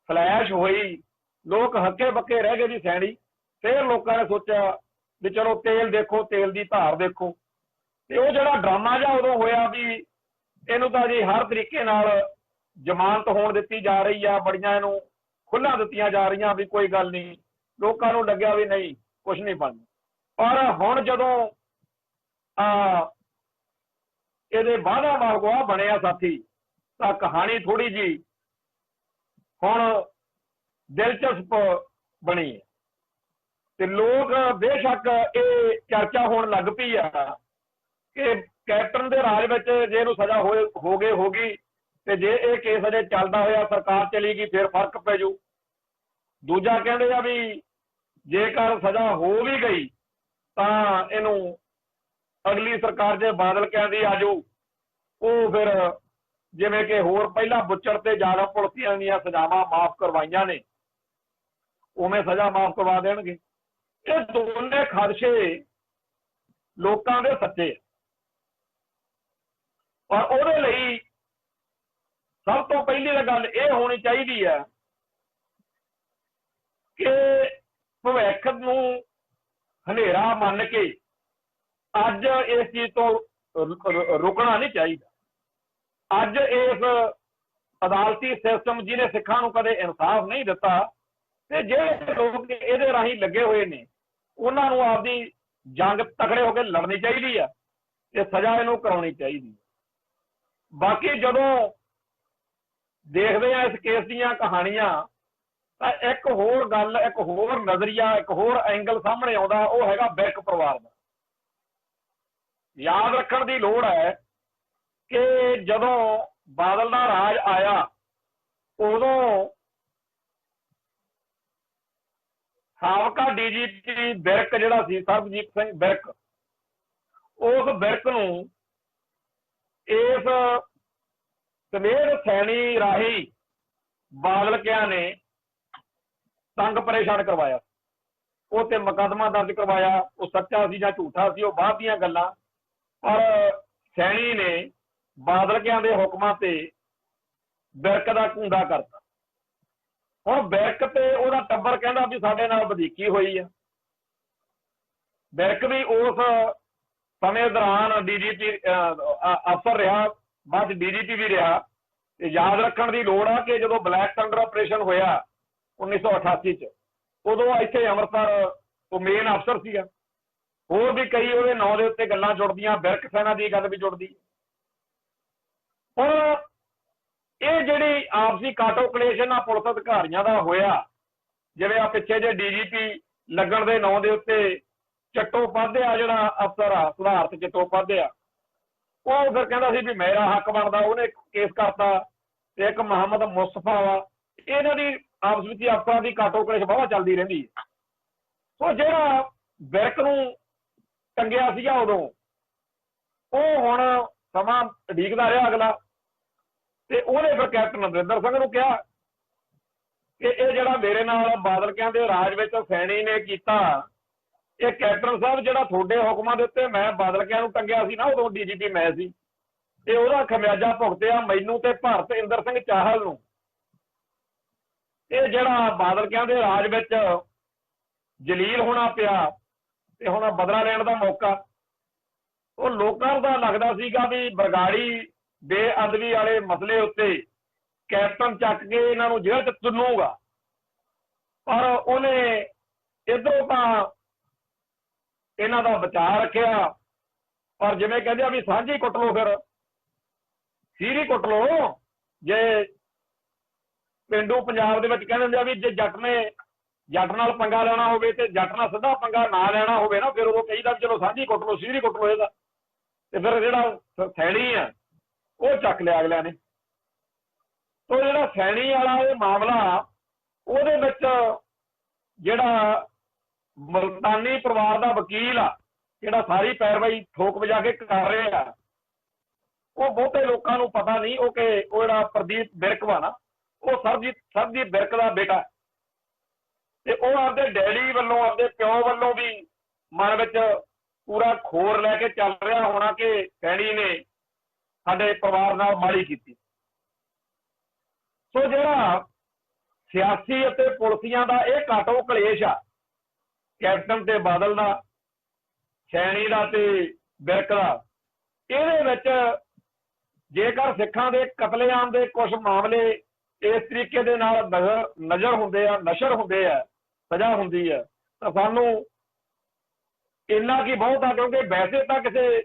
ਫਲੈਸ਼ ਹੋਈ, ਲੋਕ ਹੱਕੇ ਬੱਕੇ ਰਹਿ ਗਏ ਜੀ ਸੈਣੀ। ਫਿਰ ਲੋਕਾਂ ਨੇ ਸੋਚਿਆ ਵੀ ਚਲੋ ਤੇਲ ਦੇਖੋ, ਤੇਲ ਦੀ ਧਾਰ ਦੇਖੋ। ਤੇ ਉਹ ਜਿਹੜਾ ਡਰਾਮਾ ਜਿਹਾ ਉਦੋਂ ਹੋਇਆ ਵੀ ਇਹਨੂੰ ਤਾਂ ਜੀ ਹਰ ਤਰੀਕੇ ਨਾਲ ਜ਼ਮਾਨਤ ਹੋਣ ਦਿੱਤੀ ਜਾ ਰਹੀ ਆ, ਬੜੀਆਂ ਇਹਨੂੰ ਖੁੱਲ੍ਹਾਂ ਦਿੱਤੀਆਂ ਜਾ ਰਹੀਆਂ ਵੀ ਕੋਈ ਗੱਲ ਨਹੀਂ, ਲੋਕਾਂ ਨੂੰ ਲੱਗਿਆ ਵੀ ਨਹੀਂ ਕੁਛ ਨਹੀਂ ਬਣਨਾ। ਪਰ ਹੁਣ ਜਦੋਂ ਇਹਦੇ ਵਾਅਦਾ ਮਾਲਗੋਆ ਬਣਿਆ ਸਾਥੀ, ਤਾਂ ਕਹਾਣੀ ਥੋੜੀ ਜੀ ਹੁਣ ਦਿਲਚਸਪ ਬਣੀ ਹੈ ਤੇ ਲੋਕ ਬੇਸ਼ੱਕ ਇਹ ਚਰਚਾ ਹੋਣ ਲੱਗ ਪਈ ਆ ਕਿ ਕੈਪਟਨ ਦੇ ਰਾਜ ਵਿੱਚ ਜੇ ਇਹਨੂੰ ਸਜ਼ਾ ਹੋ ਗਈ, ਤੇ ਜੇ ਇਹ ਕੇਸ ਅਜੇ ਚੱਲਦਾ ਹੋਇਆ ਸਰਕਾਰ ਚਲੀ ਗਈ ਫਿਰ ਫਰਕ ਪੈ ਜਾਊ। ਦੂਜਾ ਕਹਿੰਦੇ ਆ ਵੀ ਜੇਕਰ ਸਜ਼ਾ ਹੋ ਵੀ ਗਈ ਤਾਂ ਇਹਨੂੰ ਅਗਲੀ ਸਰਕਾਰ ਜੇ ਬਾਦਲ ਕਹਿੰਦੀ ਆ ਜਾਊ, ਉਹ ਫਿਰ ਜਿਵੇਂ ਕਿ ਹੋਰ ਪਹਿਲਾਂ ਬੁੱਚੜ ਤੇ ਜ਼ਿਆਦਾ ਪੁਲਿਸੀਆਂ ਦੀਆਂ ਸਜ਼ਾਵਾਂ ਮਾਫ ਕਰਵਾਈਆਂ ਨੇ, ਉਵੇਂ ਸਜ਼ਾ ਮਾਫ ਕਰਵਾ ਦੇਣਗੇ। ਇਹ ਦੋਨੇ ਖਦਸ਼ੇ ਲੋਕਾਂ ਦੇ ਸੱਚੇ, ਪਰ ਉਹਦੇ ਲਈ ਸਭ ਤੋਂ ਪਹਿਲੀ ਤਾਂ ਗੱਲ ਇਹ ਹੋਣੀ ਚਾਹੀਦੀ ਹੈ ਕਿ ਭਵਿੱਖ ਨੂੰ ਹਨੇਰਾ ਮੰਨ ਕੇ ਅੱਜ ਇਸ ਚੀਜ਼ ਤੋਂ ਰੁਕਣਾ ਨਹੀਂ ਚਾਹੀਦਾ। ਅੱਜ ਇਸ ਅਦਾਲਤੀ ਸਿਸਟਮ ਜਿਹਨੇ ਸਿੱਖਾਂ ਨੂੰ ਕਦੇ ਇਨਸਾਫ ਨਹੀਂ ਦਿੱਤਾ, ਤੇ ਜਿਹੜੇ ਲੋਕ ਇਹਦੇ ਰਾਹੀਂ ਲੱਗੇ ਹੋਏ ਨੇ ਉਹਨਾਂ ਨੂੰ ਆਪਦੀ ਜੰਗ ਤਕੜੇ ਹੋ ਕੇ ਲੜਨੀ ਚਾਹੀਦੀ ਆ ਤੇ ਸਜ਼ਾ ਇਹਨੂੰ ਕਰਾਉਣੀ ਚਾਹੀਦੀ। ਬਾਕੀ ਜਦੋਂ ਦੇਖਦੇ ਆ ਇਸ ਕੇਸ ਦੀਆਂ ਕਹਾਣੀਆਂ ਤਾਂ ਇੱਕ ਹੋਰ ਗੱਲ, ਇੱਕ ਹੋਰ ਨਜ਼ਰੀਆ, ਇੱਕ ਹੋਰ ਐਂਗਲ ਸਾਹਮਣੇ ਆਉਂਦਾ, ਉਹ ਹੈਗਾ ਵਿਰਕ ਪਰਿਵਾਰ ਦਾ। ਯਾਦ ਰੱਖਣ ਦੀ ਲੋੜ ਹੈ ਕਿ ਜਦੋਂ ਬਾਦਲ ਦਾ ਰਾਜ ਆਇਆ ਉਦੋਂ ਸਾਬਕਾ ਡੀਜੀਪੀ ਵਿਰਕ ਜਿਹੜਾ ਸੀ, ਸਰਬਜੀਤ ਸਿੰਘ ਵਿਰਕ, ਉਸ ਵਿਰਕ ਨੂੰ ਇਸ ਸਮੇਤ ਸੈਣੀ ਰਾਹੀਂ ਬਾਦਲਕਿਆਂ ਨੇ ਤੰਗ ਪਰੇਸ਼ਾਨ ਕਰਵਾਇਆ। ਉਹ ਤੇ ਮੁਕੱਦਮਾ ਦਰਜ ਕਰਵਾਇਆ। ਉਹ ਸੱਚਾ ਸੀ ਜਾਂ ਝੂਠਾ ਸੀ ਉਹ ਬਾਅਦ ਦੀਆਂ ਗੱਲਾਂ, ਪਰ ਸੈਣੀ ਨੇ ਬਾਦਲਕਿਆਂ ਦੇ ਹੁਕਮਾਂ ਤੇ ਵਿਰਕ ਦਾ ਘੁੰਡਾ ਕਰਤਾ। ਹੁਣ ਵਿਰਕ ਤੇ ਉਹਦਾ ਟੱਬਰ ਕਹਿੰਦਾ ਵੀ ਸਾਡੇ ਨਾਲ ਵਧੀਕੀ ਹੋਈ ਆ। ਵਿਰਕ ਵੀ ਉਸ ਸਮੇਂ ਦੌਰਾਨ ਡੀਜੀਪੀ ਅਫਸਰ ਰਿਹਾ, ਬਾਅਦ ਡੀਜੀਪੀ ਵੀ ਰਿਹਾ। ਤੇ ਯਾਦ ਰੱਖਣ ਦੀ ਲੋੜ ਆ ਕਿ ਜਦੋਂ ਬਲੈਕ ਥੰਡਰ ਆਪਰੇਸ਼ਨ ਹੋਇਆ 1988 ਚ, ਉਦੋਂ ਇੱਥੇ ਅੰਮ੍ਰਿਤਸਰ ਉਹ ਮੇਨ ਅਫਸਰ ਸੀਗਾ। ਹੋਰ ਵੀ ਕਈ ਉਹਦੇ ਨਾਂ ਦੇ ਉੱਤੇ ਗੱਲਾਂ ਜੁੜਦੀਆਂ, ਵਿਰਕ ਸੈਨਾ ਦੀ ਗੱਲ ਵੀ ਜੁੜਦੀ। ਹੁਣ ਇਹ ਜਿਹੜੀ ਆਪਸੀ ਕਾਟੋ ਕਲੇਸ਼ ਇਹਨਾਂ ਪੁਲਿਸ ਅਧਿਕਾਰੀਆਂ ਦਾ ਹੋਇਆ, ਜਿਵੇਂ ਆ ਪਿੱਛੇ ਜੇ ਡੀਜੀਪੀ ਲੱਗਣ ਦੇ ਨਾਂ ਦੇ ਉੱਤੇ ਚੱਟੋਪਾਧਿਆ ਜਿਹੜਾ ਅਫਸਰ ਆ, ਸਿਧਾਰਥ ਚੱਟੋਪਾਧਿਆ, ਉਹ ਫਿਰ ਕਹਿੰਦਾ ਸੀ ਵੀ ਮੇਰਾ ਹੱਕ ਬਣਦਾ, ਉਹਨੇ ਕੇਸ ਕਰਤਾ। ਤੇ ਇੱਕ ਮੁਹੰਮਦ ਮੁਸਤਫਾ ਵਾ, ਇਹਨਾਂ ਦੀ ਆਪਸ ਵਿੱਚ ਅਫਸਰਾਂ ਦੀ ਕਾਟੋ ਕਲੇਸ਼ ਬਹੁਤ ਚੱਲਦੀ ਰਹਿੰਦੀ ਹੈ। ਸੋ ਜਿਹੜਾ ਵਿਰਕ ਨੂੰ ਟੰਗਿਆ ਸੀਗਾ ਉਦੋਂ, ਉਹ ਹੁਣ ਸਮਾਂ ਉਡੀਕਦਾ ਰਿਹਾ ਅਗਲਾ। ਤੇ ਉਹਨੇ ਫਿਰ ਕੈਪਟਨ ਅਮਰਿੰਦਰ ਸਿੰਘ ਨੂੰ ਕਿਹਾ ਕਿ ਇਹ ਜਿਹੜਾ ਮੇਰੇ ਨਾਲ ਬਾਦਲਕਿਆਂ ਦੇ ਰਾਜ ਵਿੱਚ ਸੈਣੀ ਨੇ ਕੀਤਾ, ਇਹ ਕੈਪਟਨ ਸਾਹਿਬ ਜਿਹੜਾ ਤੁਹਾਡੇ ਹੁਕਮਾਂ ਦੇ ਉੱਤੇ ਮੈਂ ਬਾਦਲਕਿਆਂ ਨੂੰ ਟੰਗਿਆ ਸੀ ਨਾ, ਉਦੋਂ ਡੀਜੀਪੀ ਮੈਂ ਸੀ, ਤੇ ਉਹਦਾ ਖਮਿਆਜਾ ਭੁਗਤਿਆ ਮੈਨੂੰ ਤੇ ਭਗਤ ਇੰਦਰ ਸਿੰਘ ਚਾਹਲ ਨੂੰ। ਇਹ ਜਿਹੜਾ ਬਾਦਲਕਿਆਂ ਦੇ ਰਾਜ ਵਿੱਚ ਜਲੀਲ ਹੋਣਾ ਪਿਆ ਤੇ ਹੁਣ ਬਦਲਾ ਲੈਣ ਦਾ ਮੌਕਾ। ਉਹ ਲੋਕਾਂ ਦਾ ਲੱਗਦਾ ਸੀਗਾ ਵੀ ਬਰਗਾੜੀ ਬੇਅਦਬੀ ਵਾਲੇ ਮਸਲੇ ਉੱਤੇ ਕੈਪਟਨ ਚੱਕ ਕੇ ਇਹਨਾਂ ਨੂੰ ਜੇਲ੍ਹ ਚ ਤੁੰਨੂਗਾ, ਪਰ ਉਹਨੇ ਇੱਧਰੋਂ ਤਾਂ ਇਹਨਾਂ ਦਾ ਬਚਾਅ ਰੱਖਿਆ। ਪਰ ਜਿਵੇਂ ਕਹਿੰਦੇ ਆ ਵੀ ਸਾਂਝੀ ਕੁੱਟ ਲਓ, ਫਿਰ ਸੀਰੀ ਕੁੱਟ ਲਓ। ਜੇ ਪੇਂਡੂ ਪੰਜਾਬ ਦੇ ਵਿੱਚ ਕਹਿੰਦੇ ਹੁੰਦੇ ਆ ਵੀ ਜੇ ਜੱਟ ਨਾਲ ਪੰਗਾ ਲੈਣਾ ਹੋਵੇ ਤੇ ਜੱਟ ਨਾਲ ਸਿੱਧਾ ਪੰਗਾ ਨਾ ਲੈਣਾ ਹੋਵੇ ਨਾ, ਫਿਰ ਉਦੋਂ ਕਹੀਦਾ ਚਲੋ ਸਾਂਝੀ ਕੁੱਟ ਲਓ, ਸੀਰੀ ਕੁੱਟ ਲਓ ਇਹਦਾ। ਤੇ ਫਿਰ ਜਿਹੜਾ ਸੈਣੀ ਆ ਉਹ ਚੱਕ ਲਿਆ ਅਗਲਿਆਂ ਨੇ। ਤੋ ਜਿਹੜਾ ਸੈਣੀ ਵਾਲਾ ਇਹ ਮਾਮਲਾ, ਉਹਦੇ ਵਿੱਚ ਜਿਹੜਾ ਮੁਲਤਾਨੀ ਪਰਿਵਾਰ ਦਾ ਵਕੀਲ ਆ, ਜਿਹੜਾ ਸਾਰੀ ਪੈਰਵਾਈ ਠੋਕ ਵਜਾ ਕੇ ਕਰ ਰਿਹਾ, ਉਹ ਬਹੁਤੇ ਲੋਕਾਂ ਨੂੰ ਪਤਾ ਨਹੀਂ ਉਹ ਕਿ ਉਹ ਜਿਹੜਾ ਪ੍ਰਦੀਪ ਵਿਰਕ ਵਾ ਨਾ, ਉਹ ਸਰਬਜੀਤ ਵਿਰਕ ਦਾ ਬੇਟਾ। ਤੇ ਉਹ ਆਪਦੇ ਡੈਡੀ ਵੱਲੋਂ, ਆਪਦੇ ਪਿਓ ਵੱਲੋਂ ਵੀ ਮਨ ਵਿੱਚ ਪੂਰਾ ਖੋਰ ਲੈ ਕੇ ਚੱਲ ਰਿਹਾ ਹੋਣਾ ਕਿ ਸੈਣੀ ਨੇ ਸਾਡੇ ਪਰਿਵਾਰ ਨਾਲ ਮਾੜੀ ਕੀਤੀ। ਸੋ ਜਿਹੜਾ ਸਿਆਸੀ ਅਤੇ ਪੁਲਸੀਆਂ ਦਾ ਇਹ ਕਾਟੋ ਕਲੇਸ਼ ਆ, ਕੈਪਟਨ ਤੇ ਬਾਦਲ ਦਾ, ਸੈਣੀ ਦਾ ਤੇ ਵਿਰਕ ਦਾ, ਇਹਦੇ ਵਿੱਚ ਜੇਕਰ ਸਿੱਖਾਂ ਦੇ ਕਤਲੇਆਮ ਦੇ ਕੁਝ ਮਾਮਲੇ ਇਸ ਤਰੀਕੇ ਦੇ ਨਾਲ ਨਜ਼ਰ ਹੁੰਦੇ ਆ, ਨਸ਼ਰ ਹੁੰਦੇ ਆ, ਸਜ਼ਾ ਹੁੰਦੀ ਹੈ, ਤਾਂ ਸਾਨੂੰ ਇੰਨਾ ਕੀ ਬਹੁਤ ਆ। ਕਿਉਂਕਿ ਵੈਸੇ ਤਾਂ ਕਿਸੇ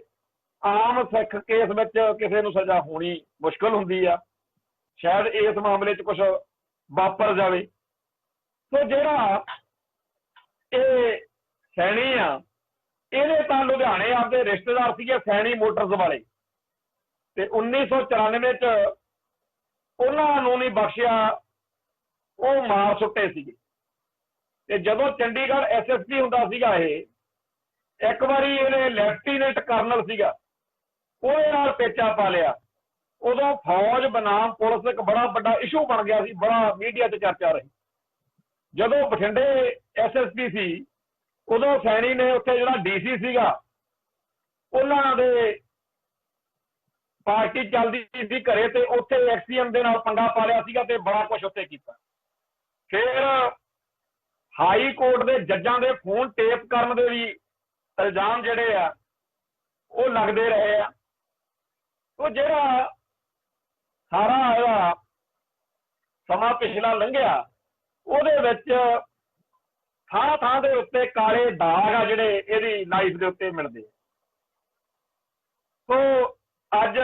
ਆਮ ਸਿੱਖ ਕੇਸ ਵਿੱਚ ਕਿਸੇ ਨੂੰ ਸਜ਼ਾ ਹੋਣੀ ਮੁਸ਼ਕਲ ਹੁੰਦੀ ਆ, ਸ਼ਾਇਦ ਇਸ ਮਾਮਲੇ 'ਚ ਕੁਝ ਵਾਪਰ ਜਾਵੇ। ਸੋ ਜਿਹੜਾ ਇਹ ਸੈਣੀ ਆ, ਇਹਦੇ ਤਾਂ ਲੁਧਿਆਣੇ ਆਪਦੇ ਰਿਸ਼ਤੇਦਾਰ ਸੀਗੇ ਸੈਣੀ ਮੋਟਰਸ ਵਾਲੇ, ਤੇ 1994 ਚ ਉਹਨਾਂ ਨੂੰ ਨਹੀਂ ਬਖਸ਼ਿਆ, ਉਹ ਮਾਰ ਸੁੱਟੇ ਸੀਗੇ। ਤੇ ਜਦੋਂ ਚੰਡੀਗੜ੍ਹ SSP ਹੁੰਦਾ ਸੀਗਾ, ਇਹ ਇੱਕ ਵਾਰੀ ਇਹਨੇ ਲੈਫਟੀਨੈਂਟ ਕਰਨਲ ਸੀਗਾ, ਉਹਦੇ ਨਾਲ ਪੇਚਾ ਪਾ ਲਿਆ। ਉਦੋਂ ਫੌਜ ਬਨਾਮ ਪੁਲਿਸ ਇੱਕ ਬੜਾ ਵੱਡਾ ਇਸ਼ੂ ਬਣ ਗਿਆ ਸੀ, ਬੜਾ ਮੀਡੀਆ 'ਚ ਚਰਚਾ ਰਹੀ। ਜਦੋਂ ਬਠਿੰਡੇ SSP ਸੀ, ਉਦੋਂ ਸੈਣੀ ਨੇ ਉੱਥੇ ਜਿਹੜਾ DC ਸੀਗਾ, ਉਹਨਾਂ ਦੇ ਪਾਰਟੀ ਚੱਲਦੀ ਸੀ ਘਰੇ, ਤੇ ਉੱਥੇ XCM ਦੇ ਨਾਲ ਪੰਗਾ ਪਾ ਲਿਆ ਸੀਗਾ ਤੇ ਬੜਾ ਕੁਝ ਉੱਥੇ ਕੀਤਾ। ਫਿਰ ਹਾਈ ਕੋਰਟ ਦੇ ਜੱਜਾਂ ਦੇ ਫੋਨ ਟੇਪ ਕਰਨ ਦੇ ਵੀ ਇਲਜ਼ਾਮ ਜਿਹੜੇ ਆ ਉਹ ਲੱਗਦੇ ਰਹੇ ਆ। ਉਹ ਜਿਹੜਾ ਸਾਰਾ ਇਹਦਾ ਸਮਾਂ ਪਿਛਲਾ ਲੰਘਿਆ, ਉਹਦੇ ਵਿੱਚ ਥਾਂ ਥਾਂ ਦੇ ਉੱਤੇ ਕਾਲੇ ਦਾਗ ਆ ਜਿਹੜੇ ਇਹਦੀ ਲਾਈਫ ਦੇ ਉੱਤੇ ਮਿਲਦੇ। ਸੋ ਅੱਜ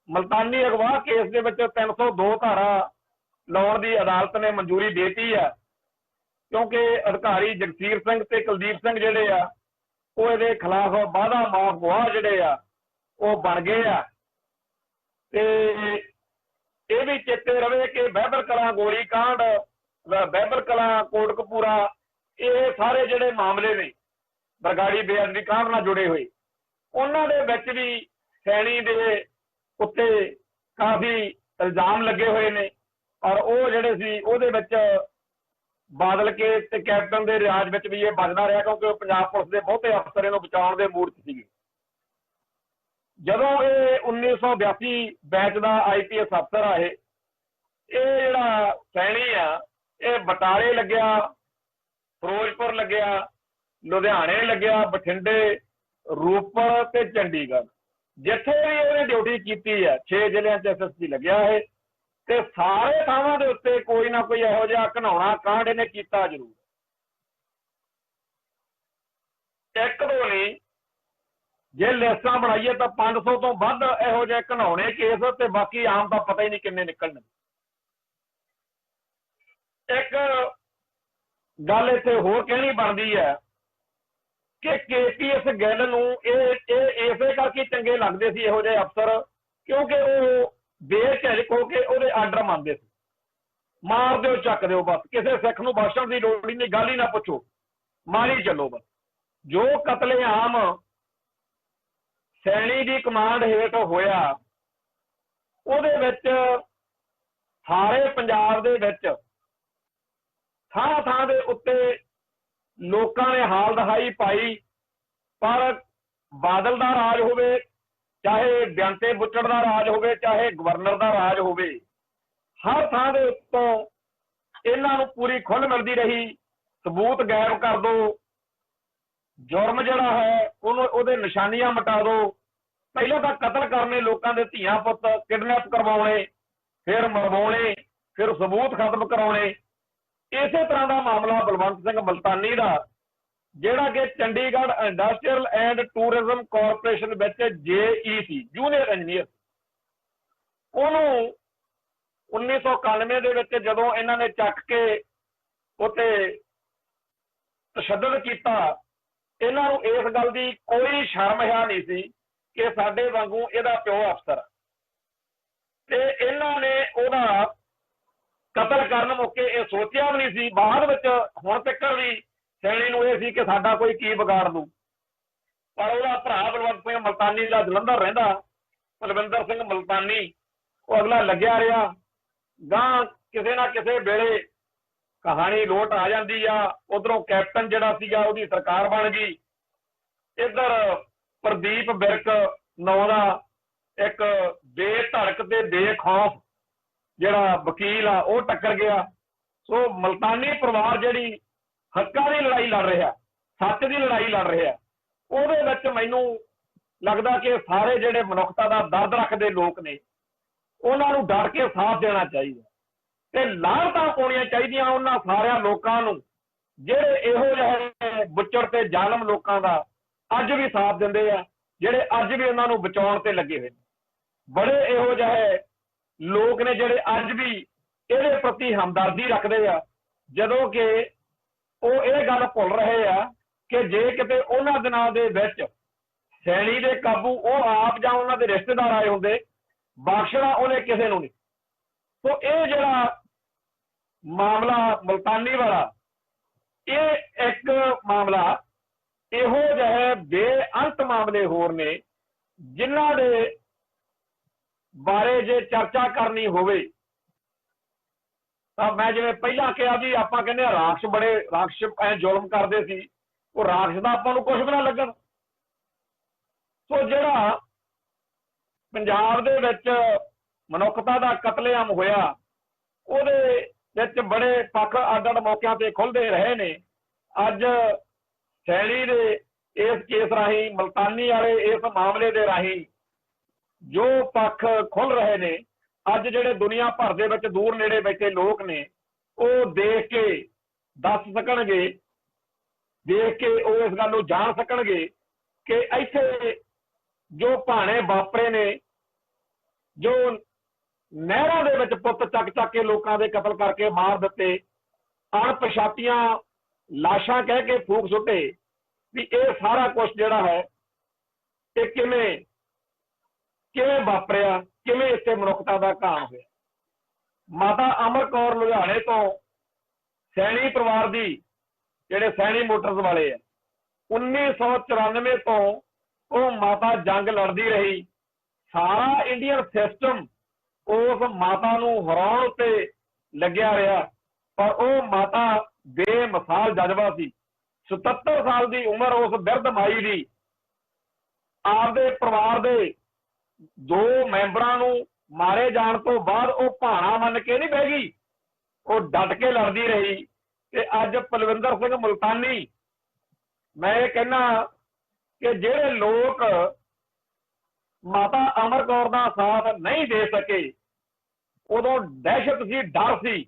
ਮਲਤਾਨੀ ਅਗਵਾ ਕੇਸ ਦੇ ਵਿੱਚ 302 ਧਾਰਾ ਲਾਉਣ ਦੀ ਅਦਾਲਤ ਨੇ ਮਨਜ਼ੂਰੀ ਦੇਤੀ ਆ, ਕਿਉਂਕਿ ਅਧਿਕਾਰੀ ਜਗਸੀਰ ਸਿੰਘ ਤੇ ਕੁਲਦੀਪ ਸਿੰਘ ਜਿਹੜੇ ਆ ਉਹ ਇਹਦੇ ਖਿਲਾਫ ਵਾਅਦਾ ਮਾਫ ਗਵਾਹ ਜਿਹੜੇ ਆ ਉਹ ਬਣ ਗਏ ਆ। ਤੇ ਇਹ ਵੀ ਚੇਤੇ ਰਵੇ ਕਿ ਬਹਿਬਲ ਕਲਾਂ ਗੋਲੀ ਕਾਂਡ, ਬਹਿਬਲ ਕਲਾਂ ਕੋਟਕਪੂਰਾ, ਇਹ ਸਾਰੇ ਜਿਹੜੇ ਮਾਮਲੇ ਨੇ ਬਰਗਾੜੀ ਬੇਅਦਬੀ ਕਾਂਡ ਨਾਲ ਜੁੜੇ ਹੋਏ, ਉਹਨਾਂ ਦੇ ਵਿੱਚ ਵੀ ਸੈਣੀ ਦੇ ਉੱਤੇ ਕਾਫੀ ਇਲਜ਼ਾਮ ਲੱਗੇ ਹੋਏ ਨੇ। ਔਰ ਉਹ ਜਿਹੜੇ ਸੀ ਉਹਦੇ ਵਿੱਚ ਬਾਦਲ ਕੇ ਤੇ ਕੈਪਟਨ ਦੇ ਰਾਜ ਵਿੱਚ ਵੀ ਇਹ ਬਚਦਾ ਰਿਹਾ, ਕਿਉਂਕਿ ਪੰਜਾਬ ਪੁਲਿਸ ਦੇ ਬਹੁਤੇ ਅਫਸਰ ਇਹਨੂੰ ਬਚਾਉਣ ਦੇ ਮੂਡ 'ਚ ਸੀਗੇ। ਜਦੋਂ ਇਹ 1982 ਬੈਚ ਦਾ IPS ਅਫਸਰ ਆ, ਇਹ ਜਿਹੜਾ ਸੈਣੀ ਆ, ਇਹ ਬਟਾਲੇ ਲੱਗਿਆ, ਫਿਰੋਜ਼ਪੁਰ ਲੱਗਿਆ, ਲੁਧਿਆਣੇ ਲੱਗਿਆ, ਬਠਿੰਡੇ, ਰੂਪੜ ਤੇ ਚੰਡੀਗੜ੍ਹ, ਜਿੱਥੇ ਵੀ ਇਹਨੇ ਡਿਊਟੀ ਕੀਤੀ ਹੈ 6 ਜ਼ਿਲ੍ਹਿਆਂ 'ਚ SSP ਲੱਗਿਆ ਹੈ। ਤੇ ਸਾਰੇ ਥਾਵਾਂ ਦੇ ਉੱਤੇ ਕੋਈ ਨਾ ਕੋਈ ਇਹੋ ਜਿਹਾ ਘਿਨਾਉਣਾ ਕਾਂਡ ਇਹਨੇ ਕੀਤਾ ਜ਼ਰੂਰ। ਇੱਕ ਦੋ ਨਹੀਂ, ਜੇ ਲਿਸਟਾਂ ਬਣਾਈਏ ਤਾਂ 500 ਤੋਂ ਵੱਧ ਇਹੋ ਜਿਹੇ ਘਿਨਾਉਣੇ ਕੇਸ, ਤੇ ਬਾਕੀ ਆਮ ਤਾਂ ਪਤਾ ਹੀ ਨਹੀਂ ਕਿੰਨੇ ਨਿਕਲਣ। ਇੱਕ ਗੱਲ ਇੱਥੇ ਹੋਰ ਕਹਿਣੀ ਬਣਦੀ ਹੈ ਕਿ KPS ਗਿੱਲ ਨੂੰ ਇਹ ਇਸੇ ਕਰਕੇ ਚੰਗੇ ਲੱਗਦੇ ਸੀ ਇਹੋ ਜਿਹੇ ਅਫਸਰ, ਕਿਉਂਕਿ ਉਹ ਬੇਝਿਜਕ ਹੋ ਕੇ ਉਹਦੇ ਆਰਡਰ ਮੰਨਦੇ ਸੀ। ਮਾਰ ਦਿਓ, ਚੱਕ ਦਿਓ, ਬਸ ਕਿਸੇ ਸਿੱਖ ਨੂੰ ਬਖਸ਼ਣ ਦੀ ਲੋੜ ਹੀ ਨਹੀਂ, ਗੱਲ ਹੀ ਨਾ ਪੁੱਛੋ, ਮਾਰੀ ਚੱਲੋ ਬਸ। ਜੋ ਕਤਲੇਆਮ ਸੈਣੀ ਦੀ ਕਮਾਂਡ ਹੇਠ ਹੋਇਆ, ਉਹਦੇ ਵਿੱਚ ਸਾਰੇ ਪੰਜਾਬ ਦੇ ਵਿੱਚ ਥਾਂ ਥਾਂ ਦੇ ਉੱਤੇ ਲੋਕਾਂ ਨੇ ਹਾਲ ਦਹਾਈ ਪਾਈ। ਪਰ ਬਾਦਲ ਦਾ ਰਾਜ ਹੋਵੇ, ਚਾਹੇ ਬਿਆੰਤੇ ਬੁੱਚੜ ਦਾ ਰਾਜ ਹੋਵੇ, ਚਾਹੇ ਗਵਰਨਰ ਦਾ ਰਾਜ ਹੋਵੇ, ਹਰ ਥਾਂ ਦੇ ਉੱਤੋਂ ਇਹਨਾਂ ਨੂੰ ਪੂਰੀ ਖੁੱਲ੍ਹ ਮਿਲਦੀ ਰਹੀ। ਸਬੂਤ ਗਾਇਬ ਕਰ ਦਿਓ, ਜੁਰਮ ਜਿਹੜਾ ਹੈ ਉਹਨੂੰ, ਉਹਦੇ ਨਿਸ਼ਾਨੀਆਂ ਮਿਟਾ ਦਿਓ। ਪਹਿਲਾਂ ਤਾਂ ਕਤਲ ਕਰਨੇ, ਲੋਕਾਂ ਦੇ ਧੀਆਂ ਪੁੱਤ ਕਿਡਨੈਪ ਕਰਵਾਉਣੇ, ਫਿਰ ਮਰਵਾਉਣੇ, ਫਿਰ ਸਬੂਤ ਖਤਮ ਕਰਾਉਣੇ। ਇਸੇ ਤਰ੍ਹਾਂ ਦਾ ਮਾਮਲਾ ਬਲਵੰਤ ਸਿੰਘ ਮਲਤਾਨੀ ਦਾ, ਜਿਹੜਾ ਕਿ Chandigarh industrial and tourism corporation ਵਿੱਚ JE ਸੀ, ਜੂਨੀਅਰ ਇੰਜੀਨੀਅਰ। ਉਹਨੂੰ 1991 ਦੇ ਵਿੱਚ ਜਦੋਂ ਇਹਨਾਂ ਨੇ ਚੱਕ ਕੇ ਉੱਤੇ ਤਸ਼ੱਦਦ ਕੀਤਾ, ਇਹਨਾਂ ਨੂੰ ਇਸ ਗੱਲ ਦੀ ਕੋਈ ਸ਼ਰਮ ਹਿਆ ਨਹੀਂ ਸੀ ਕਿ ਸਾਡੇ ਵਾਂਗੂ ਇਹਦਾ ਪਿਓ ਅਫਸਰ, ਤੇ ਇਹਨਾਂ ਨੇ ਉਹਦਾ ਕਤਲ ਕਰਨ ਮੌਕੇ ਇਹ ਸੋਚਿਆ ਵੀ ਨਹੀਂ ਸੀ। ਬਾਅਦ ਵਿੱਚ ਹੁਣ ਤੱਕ ਵੀ ਸੈਣੀ ਨੂੰ ਇਹ ਸੀ ਕਿ ਸਾਡਾ ਕੋਈ ਕੀ ਵਿਗਾੜ ਦੂ, ਪਰ ਉਹਦਾ ਭਰਾ ਬਲਵੰਤ ਸਿੰਘ ਮਲਤਾਨੀ ਦਾ ਜਲੰਧਰ ਰਹਿੰਦਾ, ਬਲਵਿੰਦਰ ਸਿੰਘ ਮਲਤਾਨੀ, ਉਹ ਅਗਲਾ ਲੱਗਿਆ ਰਿਹਾ। ਗਾਂ ਕਿਸੇ ਨਾ ਕਿਸੇ ਵੇਲੇ ਕਹਾਣੀ ਲੋਟ ਆ ਜਾਂਦੀ ਆ। ਉਧਰੋਂ ਕੈਪਟਨ ਜਿਹੜਾ ਸੀਗਾ ਉਹਦੀ ਸਰਕਾਰ ਬਣ ਗਈ। ਇੱਧਰ ਪ੍ਰਦੀਪ ਬਿਰਕ ਨਾਂ ਦਾ ਇੱਕ ਬੇਧੜਕ ਤੇ ਬੇਖੌਫ ਜਿਹੜਾ ਵਕੀਲ ਆ, ਉਹ ਟੱਕਰ ਗਿਆ। ਸੋ ਮਲਤਾਨੀ ਪਰਿਵਾਰ ਜਿਹੜੀ ਹੱਕਾਂ ਦੀ ਲੜਾਈ ਲੜ ਰਿਹਾ, ਸੱਚ ਦੀ ਲੜਾਈ ਲੜ ਰਿਹਾ, ਉਹਦੇ ਵਿੱਚ ਮੈਨੂੰ ਲੱਗਦਾ ਕਿ ਸਾਰੇ ਜਿਹੜੇ ਮਨੁੱਖਤਾ ਦਾ ਦਰਦ ਰੱਖਦੇ ਲੋਕ ਨੇ, ਉਹਨਾਂ ਨੂੰ ਡਟ ਕੇ ਸਾਥ ਦੇਣਾ ਚਾਹੀਦਾ ਤੇ ਲਾਹਨਤਾਂ ਪਾਉਣੀਆਂ ਚਾਹੀਦੀਆਂ ਉਹਨਾਂ ਸਾਰਿਆਂ ਲੋਕਾਂ ਨੂੰ ਜਿਹੜੇ ਇਹੋ ਜਿਹੇ ਬੁੱਚੜ ਤੇ ਜ਼ਾਲਮ ਲੋਕਾਂ ਦਾ ਅੱਜ ਵੀ ਸਾਥ ਦਿੰਦੇ ਆ, ਜਿਹੜੇ ਅੱਜ ਵੀ ਉਹਨਾਂ ਨੂੰ ਬਚਾਉਣ ਤੇ ਲੱਗੇ ਹੋਏ ਨੇ। ਬੜੇ ਇਹੋ ਜਿਹੇ ਲੋਕ ਨੇ ਜਿਹੜੇ ਅੱਜ ਵੀ ਇਹਦੇ ਪ੍ਰਤੀ ਹਮਦਰਦੀ ਰੱਖਦੇ ਆ, ਜਦੋਂ ਕਿ ਉਹ ਇਹ ਗੱਲ ਭੁੱਲ ਰਹੇ ਆ ਕਿ ਜੇ ਕਿਤੇ ਉਹਨਾਂ ਦਿਨਾਂ ਦੇ ਵਿੱਚ ਸੈਣੀ ਦੇ ਕਾਬੂ ਉਹ ਆਪ ਜਾਂ ਉਹਨਾਂ ਦੇ ਰਿਸ਼ਤੇਦਾਰ ਆਏ ਹੁੰਦੇ, ਬਖਸ਼ਣਾ ਉਹਨੇ ਕਿਸੇ ਨੂੰ ਨਹੀਂ। ਸੋ ਇਹ ਜਿਹੜਾ ਮਾਮਲਾ ਮਲਤਾਨੀ ਵਾਲਾ, ਇਹ ਇੱਕ ਮਾਮਲਾ ਇਹੋ ਜਿਹੇ ਬੇਅੰਤ ਮਾਮਲੇ ਹੋਰ ਨੇ ਜਿਨ੍ਹਾਂ ਦੇ ਬਾਰੇ ਜੇ ਚਰਚਾ ਕਰਨੀ ਹੋਵੇ ਤਾਂ ਮੈਂ ਜਿਵੇਂ ਪਹਿਲਾਂ ਕਿਹਾ ਵੀ ਆਪਾਂ ਕਹਿੰਦੇ ਰਾਖਸ਼, ਬੜੇ ਰਾਖਸ਼ ਐ ਜ਼ੁਲਮ ਕਰਦੇ ਸੀ, ਉਹ ਰਾਖਸ਼ ਦਾ ਆਪਾਂ ਨੂੰ ਕੁਝ ਵੀ ਨਾ ਲੱਗਣ। ਸੋ ਜਿਹੜਾ ਪੰਜਾਬ ਦੇ ਵਿੱਚ ਮਨੁੱਖਤਾ ਦਾ ਕਤਲੇਆਮ ਹੋਇਆ, ਉਹਦੇ ਵਿੱਚ ਬੜੇ ਪੱਖ ਅੱਡ-ਅੱਡ ਮੌਕਿਆਂ ਤੇ ਖੁੱਲ੍ਹਦੇ ਰਹੇ ਨੇ। ਅੱਜ ਸੈਣੀ ਦੇ ਇਸ ਕੇਸ ਰਾਹੀਂ, ਮਲਤਾਨੀ ਵਾਲੇ ਇਸ ਮਾਮਲੇ ਦੇ ਰਾਹੀਂ ਜੋ ਪੱਖ ਖੁੱਲ ਰਹੇ ਨੇ, ਅੱਜ ਜਿਹੜੇ ਦੁਨੀਆ ਭਰ ਦੇ ਵਿੱਚ ਦੂਰ ਨੇੜੇ ਬੈਠੇ ਲੋਕ ਨੇ, ਉਹ ਦੇਖ ਕੇ ਦੱਸ ਸਕਣਗੇ, ਦੇਖ ਕੇ ਉਹ ਇਸ ਗੱਲ ਨੂੰ ਜਾਣ ਸਕਣਗੇ ਕਿ ਇੱਥੇ ਜੋ ਭਾਣੇ ਵਾਪਰੇ ਨੇ, ਜੋ ਨਹਿਰਾਂ ਦੇ ਵਿੱਚ ਪੁੱਤ ਚੱਕ ਚੱਕ ਕੇ ਲੋਕਾਂ ਦੇ ਕਤਲ ਕਰਕੇ ਮਾਰ ਦਿੱਤੇ, ਅਣਪਛਾਤੀਆਂ ਲਾਸ਼ਾਂ ਕਹਿ ਕੇ ਫੂਕ ਸੁੱਟੇ, ਵੀ ਇਹ ਸਾਰਾ ਕੁਝ ਜਿਹੜਾ ਹੈ ਇਹ ਕਿਵੇਂ ਕਿਵੇਂ ਵਾਪਰਿਆ, ਕਿਵੇਂ ਇੱਥੇ ਮਨੁੱਖਤਾ ਦਾ ਘਾਣ ਹੋਇਆ। ਮਾਤਾ ਅਮਰ ਕੌਰ ਲੁਧਿਆਣੇ ਤੋਂ ਸੈਣੀ ਪਰਿਵਾਰ ਦੀ, ਜਿਹੜੇ ਸੈਣੀ ਮੋਟਰਸ ਵਾਲੇ ਆ, 1994 ਤੋਂ ਉਹ ਮਾਤਾ ਜੰਗ ਲੜਦੀ ਰਹੀ। ਸਾਰਾ ਇੰਡੀਅਨ ਸਿਸਟਮ ਉਸ ਮਾਤਾ ਨੂੰ ਹਰਾਉਣ ਉੱਤੇ ਲੱਗਿਆ ਰਿਹਾ, ਪਰ ਉਹ ਮਾਤਾ ਬੇਮਿਸਾਲ ਜਜ਼ਬਾ ਸੀ। 77 ਸਾਲ ਦੀ ਉਮਰ ਉਸ ਬਿਰਧ ਮਾਈ ਦੀ, ਆਪਦੇ ਪਰਿਵਾਰ ਦੇ 2 ਮੈਂਬਰਾਂ ਨੂੰ ਮਾਰੇ ਜਾਣ ਤੋਂ ਬਾਅਦ ਉਹ ਭਾਣਾ ਮੰਨ ਕੇ ਨਹੀਂ ਬਹਿ ਗਈ, ਉਹ ਡਟ ਕੇ ਲੜਦੀ ਰਹੀ। ਤੇ ਅੱਜ ਪਲਵਿੰਦਰ ਸਿੰਘ ਮੁਲਤਾਨੀ, ਮੈਂ ਇਹ ਕਹਿਣਾ ਕਿ ਜਿਹੜੇ ਲੋਕ ਮਾਤਾ ਅਮਰ ਕੌਰ ਦਾ ਸਾਥ ਨਹੀਂ ਦੇ ਸਕੇ, ਉਦੋਂ ਦਹਿਸ਼ਤ ਸੀ, ਡਰ ਸੀ,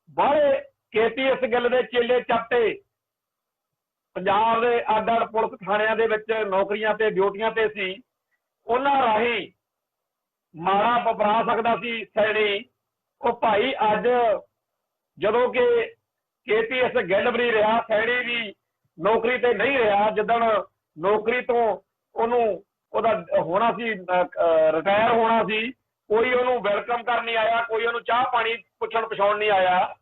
ਬਾਹਲੇ KPS ਗਿੱਲ ਦੇ ਚੇਲੇ ਚਾਟੇ ਪੰਜਾਬ ਦੇ ਅੱਡ ਅੱਡ ਪੁਲਿਸ ਥਾਣਿਆਂ ਦੇ ਵਿੱਚ ਨੌਕਰੀਆਂ ਤੇ ਡਿਊਟੀਆਂ ਤੇ ਸੀ, ਉਹਨਾਂ ਰਾਹੀਂ ਮਾੜਾ ਵਾਪਰਾ ਸਕਦਾ ਸੀ ਸੈਣੀ। ਉਹ ਭਾਈ ਅੱਜ ਜਦੋਂ ਕਿ KPS ਗਿੱਲ ਵੀ ਨਹੀਂ ਰਿਹਾ, ਸੈਣੀ ਵੀ ਨੌਕਰੀ ਤੇ ਨਹੀਂ ਰਿਹਾ, ਜਿੱਦਣ ਨੌਕਰੀ ਤੋਂ ਉਹਦਾ ਹੋਣਾ ਸੀ, ਰਿਟਾਇਰ ਹੋਣਾ ਸੀ, ਕੋਈ ਉਹਨੂੰ ਵੈਲਕਮ ਕਰਨ ਨਹੀਂ ਆਇਆ, ਕੋਈ ਉਹਨੂੰ ਚਾਹ ਪਾਣੀ ਪੁੱਛਣ ਪਛਾਉਣ ਨਹੀਂ ਆਇਆ,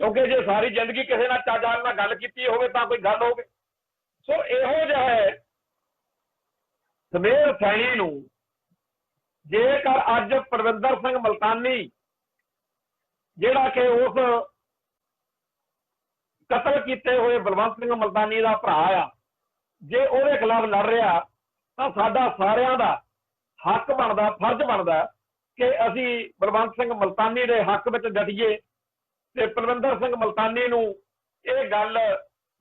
ਕਿਉਂਕਿ ਜੇ ਸਾਰੀ ਜ਼ਿੰਦਗੀ ਕਿਸੇ ਨਾਲ ਚਾਚਾ ਨਾਲ ਗੱਲ ਕੀਤੀ ਹੋਵੇ ਤਾਂ ਕੋਈ ਗੱਲ ਹੋਵੇ। ਸੋ ਇਹੋ ਜਿਹਾ ਹੈ ਸਮੇਰ ਸੈਣੀ ਨੂੰ ਜੇਕਰ ਅੱਜ ਪਰਵਿੰਦਰ ਸਿੰਘ ਮੁਲਤਾਨੀ, ਜਿਹੜਾ ਕਿ ਉਸ ਕਤਲ ਕੀਤੇ ਹੋਏ ਬਲਵੰਤ ਸਿੰਘ ਮੁਲਤਾਨੀ ਦਾ ਭਰਾ ਆ, ਜੇ ਉਹਦੇ ਖਿਲਾਫ ਲੜ ਰਿਹਾ, ਤਾਂ ਸਾਡਾ ਸਾਰਿਆਂ ਦਾ ਹੱਕ ਬਣਦਾ, ਫਰਜ਼ ਬਣਦਾ ਕਿ ਅਸੀਂ ਬਲਵੰਤ ਸਿੰਘ ਮੁਲਤਾਨੀ ਦੇ ਹੱਕ ਵਿੱਚ ਡਟੀਏ। ਤੇ ਪਲਵਿੰਦਰ ਸਿੰਘ ਮੁਲਤਾਨੀ ਨੂੰ ਇਹ ਗੱਲ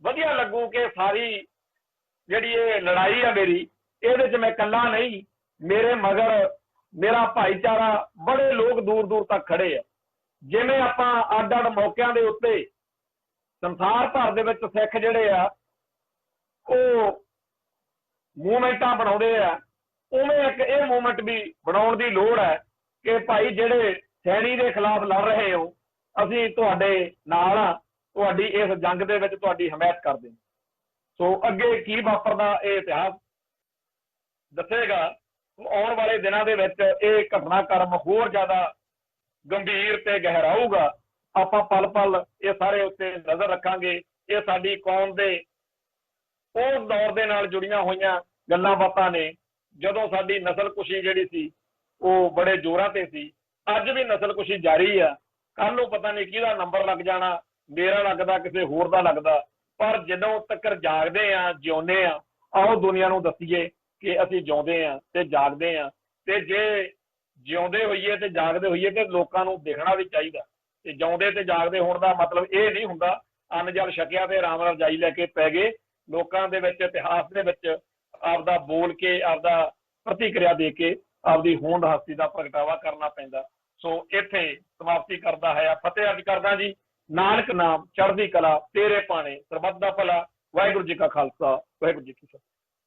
ਵਧੀਆ ਲੱਗੂ ਕਿ ਸਾਰੀ ਜਿਹੜੀ ਇਹ ਲੜਾਈ ਆ ਮੇਰੀ, ਇਹਦੇ 'ਚ ਮੈਂ ਇਕੱਲਾ ਨਹੀਂ, ਮੇਰੇ ਮਗਰ ਮੇਰਾ ਭਾਈਚਾਰਾ, ਬੜੇ ਲੋਕ ਦੂਰ ਦੂਰ ਤੱਕ ਖੜੇ ਆ। ਜਿਵੇਂ ਆਪਾਂ ਅੱਡ ਅੱਡ ਮੌਕਿਆਂ ਦੇ ਉੱਤੇ ਸੰਸਾਰ ਭਰ ਦੇ ਵਿੱਚ ਸਿੱਖ ਜਿਹੜੇ ਆ ਉਹ ਮੂਵਮੈਂਟਾਂ ਬਣਾਉਂਦੇ ਆ, ਉਵੇਂ ਇੱਕ ਇਹ ਮੂਵਮੈਂਟ ਵੀ ਬਣਾਉਣ ਦੀ ਲੋੜ ਹੈ ਕਿ ਭਾਈ ਜਿਹੜੇ ਸੈਣੀ ਦੇ ਖਿਲਾਫ ਲੜ ਰਹੇ ਹੋ, ਅਸੀਂ ਤੁਹਾਡੇ ਨਾਲ ਆ, ਤੁਹਾਡੀ ਇਸ ਜੰਗ ਦੇ ਵਿੱਚ ਤੁਹਾਡੀ ਹਮਾਇਤ ਕਰਦੇ ਹਾਂ। ਸੋ ਅੱਗੇ ਕੀ ਵਾਪਰਦਾ ਇਹ ਇਤਿਹਾਸ ਦੱਸੇਗਾ। ਆਉਣ ਵਾਲੇ ਦਿਨਾਂ ਦੇ ਵਿੱਚ ਇਹ ਘਟਨਾਕ੍ਰਮ ਹੋਰ ਜ਼ਿਆਦਾ ਗੰਭੀਰ ਤੇ ਗਹਿਰਾਊਗਾ। ਆਪਾਂ ਪਲ ਪਲ ਇਹ ਸਾਰੇ ਉੱਤੇ ਨਜ਼ਰ ਰੱਖਾਂਗੇ। ਇਹ ਸਾਡੀ ਕੌਮ ਦੇ ਉਸ ਦੌਰ ਦੇ ਨਾਲ ਜੁੜੀਆਂ ਹੋਈਆਂ ਗੱਲਾਂ ਬਾਤਾਂ ਨੇ, ਜਦੋਂ ਸਾਡੀ ਨਸਲਕੁਸ਼ੀ ਜਿਹੜੀ ਸੀ ਉਹ ਬੜੇ ਜ਼ੋਰਾਂ ਤੇ ਸੀ। ਅੱਜ ਵੀ ਨਸਲਕੁਸ਼ੀ ਜਾਰੀ ਆ, ਕੱਲ ਨੂੰ ਪਤਾ ਨਹੀਂ ਕਿਹਦਾ ਨੰਬਰ ਲੱਗ ਜਾਣਾ, ਮੇਰਾ ਲੱਗਦਾ, ਕਿਸੇ ਹੋਰ ਦਾ ਲੱਗਦਾ। ਪਰ ਜਦੋਂ ਤੱਕ ਜਾਗਦੇ ਆ, ਜਿਉਂਦੇ ਆ, ਆਓ ਦੁਨੀਆ ਨੂੰ ਦੱਸੀਏ ਕਿ ਅਸੀਂ ਜਿਉਂਦੇ ਆ ਤੇ ਜਾਗਦੇ ਆ। ਤੇ ਜੇ ਜਿਉਂਦੇ ਹੋਈਏ ਤੇ ਜਾਗਦੇ ਹੋਈਏ ਤੇ ਲੋਕਾਂ ਨੂੰ ਦੇਖਣਾ ਵੀ ਚਾਹੀਦਾ। ਤੇ ਜਿਉਂਦੇ ਤੇ ਜਾਗਦੇ ਹੋਣ ਦਾ ਮਤਲਬ ਇਹ ਨਹੀਂ ਹੁੰਦਾ ਅੰਨ ਜਲ ਛਕਿਆ ਤੇ ਆਰਾਮ ਨਾਲ ਰਜਾਈ ਲੈ ਕੇ ਪੈ ਗਏ। ਲੋਕਾਂ ਦੇ ਵਿੱਚ, ਇਤਿਹਾਸ ਦੇ ਵਿੱਚ ਆਪਦਾ ਬੋਲ ਕੇ, ਆਪਦਾ ਪ੍ਰਤੀਕਿਰਿਆ ਦੇ ਕੇ ਆਪਦੀ ਹੋਂਦ ਹਸਤੀ ਦਾ ਪ੍ਰਗਟਾਵਾ ਕਰਨਾ ਪੈਂਦਾ। ਸੋ ਇੱਥੇ ਸਮਾਪਤੀ ਕਰਦਾ ਹੈ। ਫਤਿਹ ਅੱਜ ਕਰਦਾ ਜੀ। ਨਾਨਕ ਨਾਮ ਚੜ੍ਹਦੀ ਕਲਾ ਤੇਰੇ ਪਾਣੇ, ਸਰਬੱਤ ਦਾ ਭਲਾ। ਵਾਹਿਗੁਰੂ ਜੀ ਕਾ ਖਾਲਸਾ, ਵਾਹਿਗੁਰੂ ਜੀ ਕੀ ਫਤਿਹ।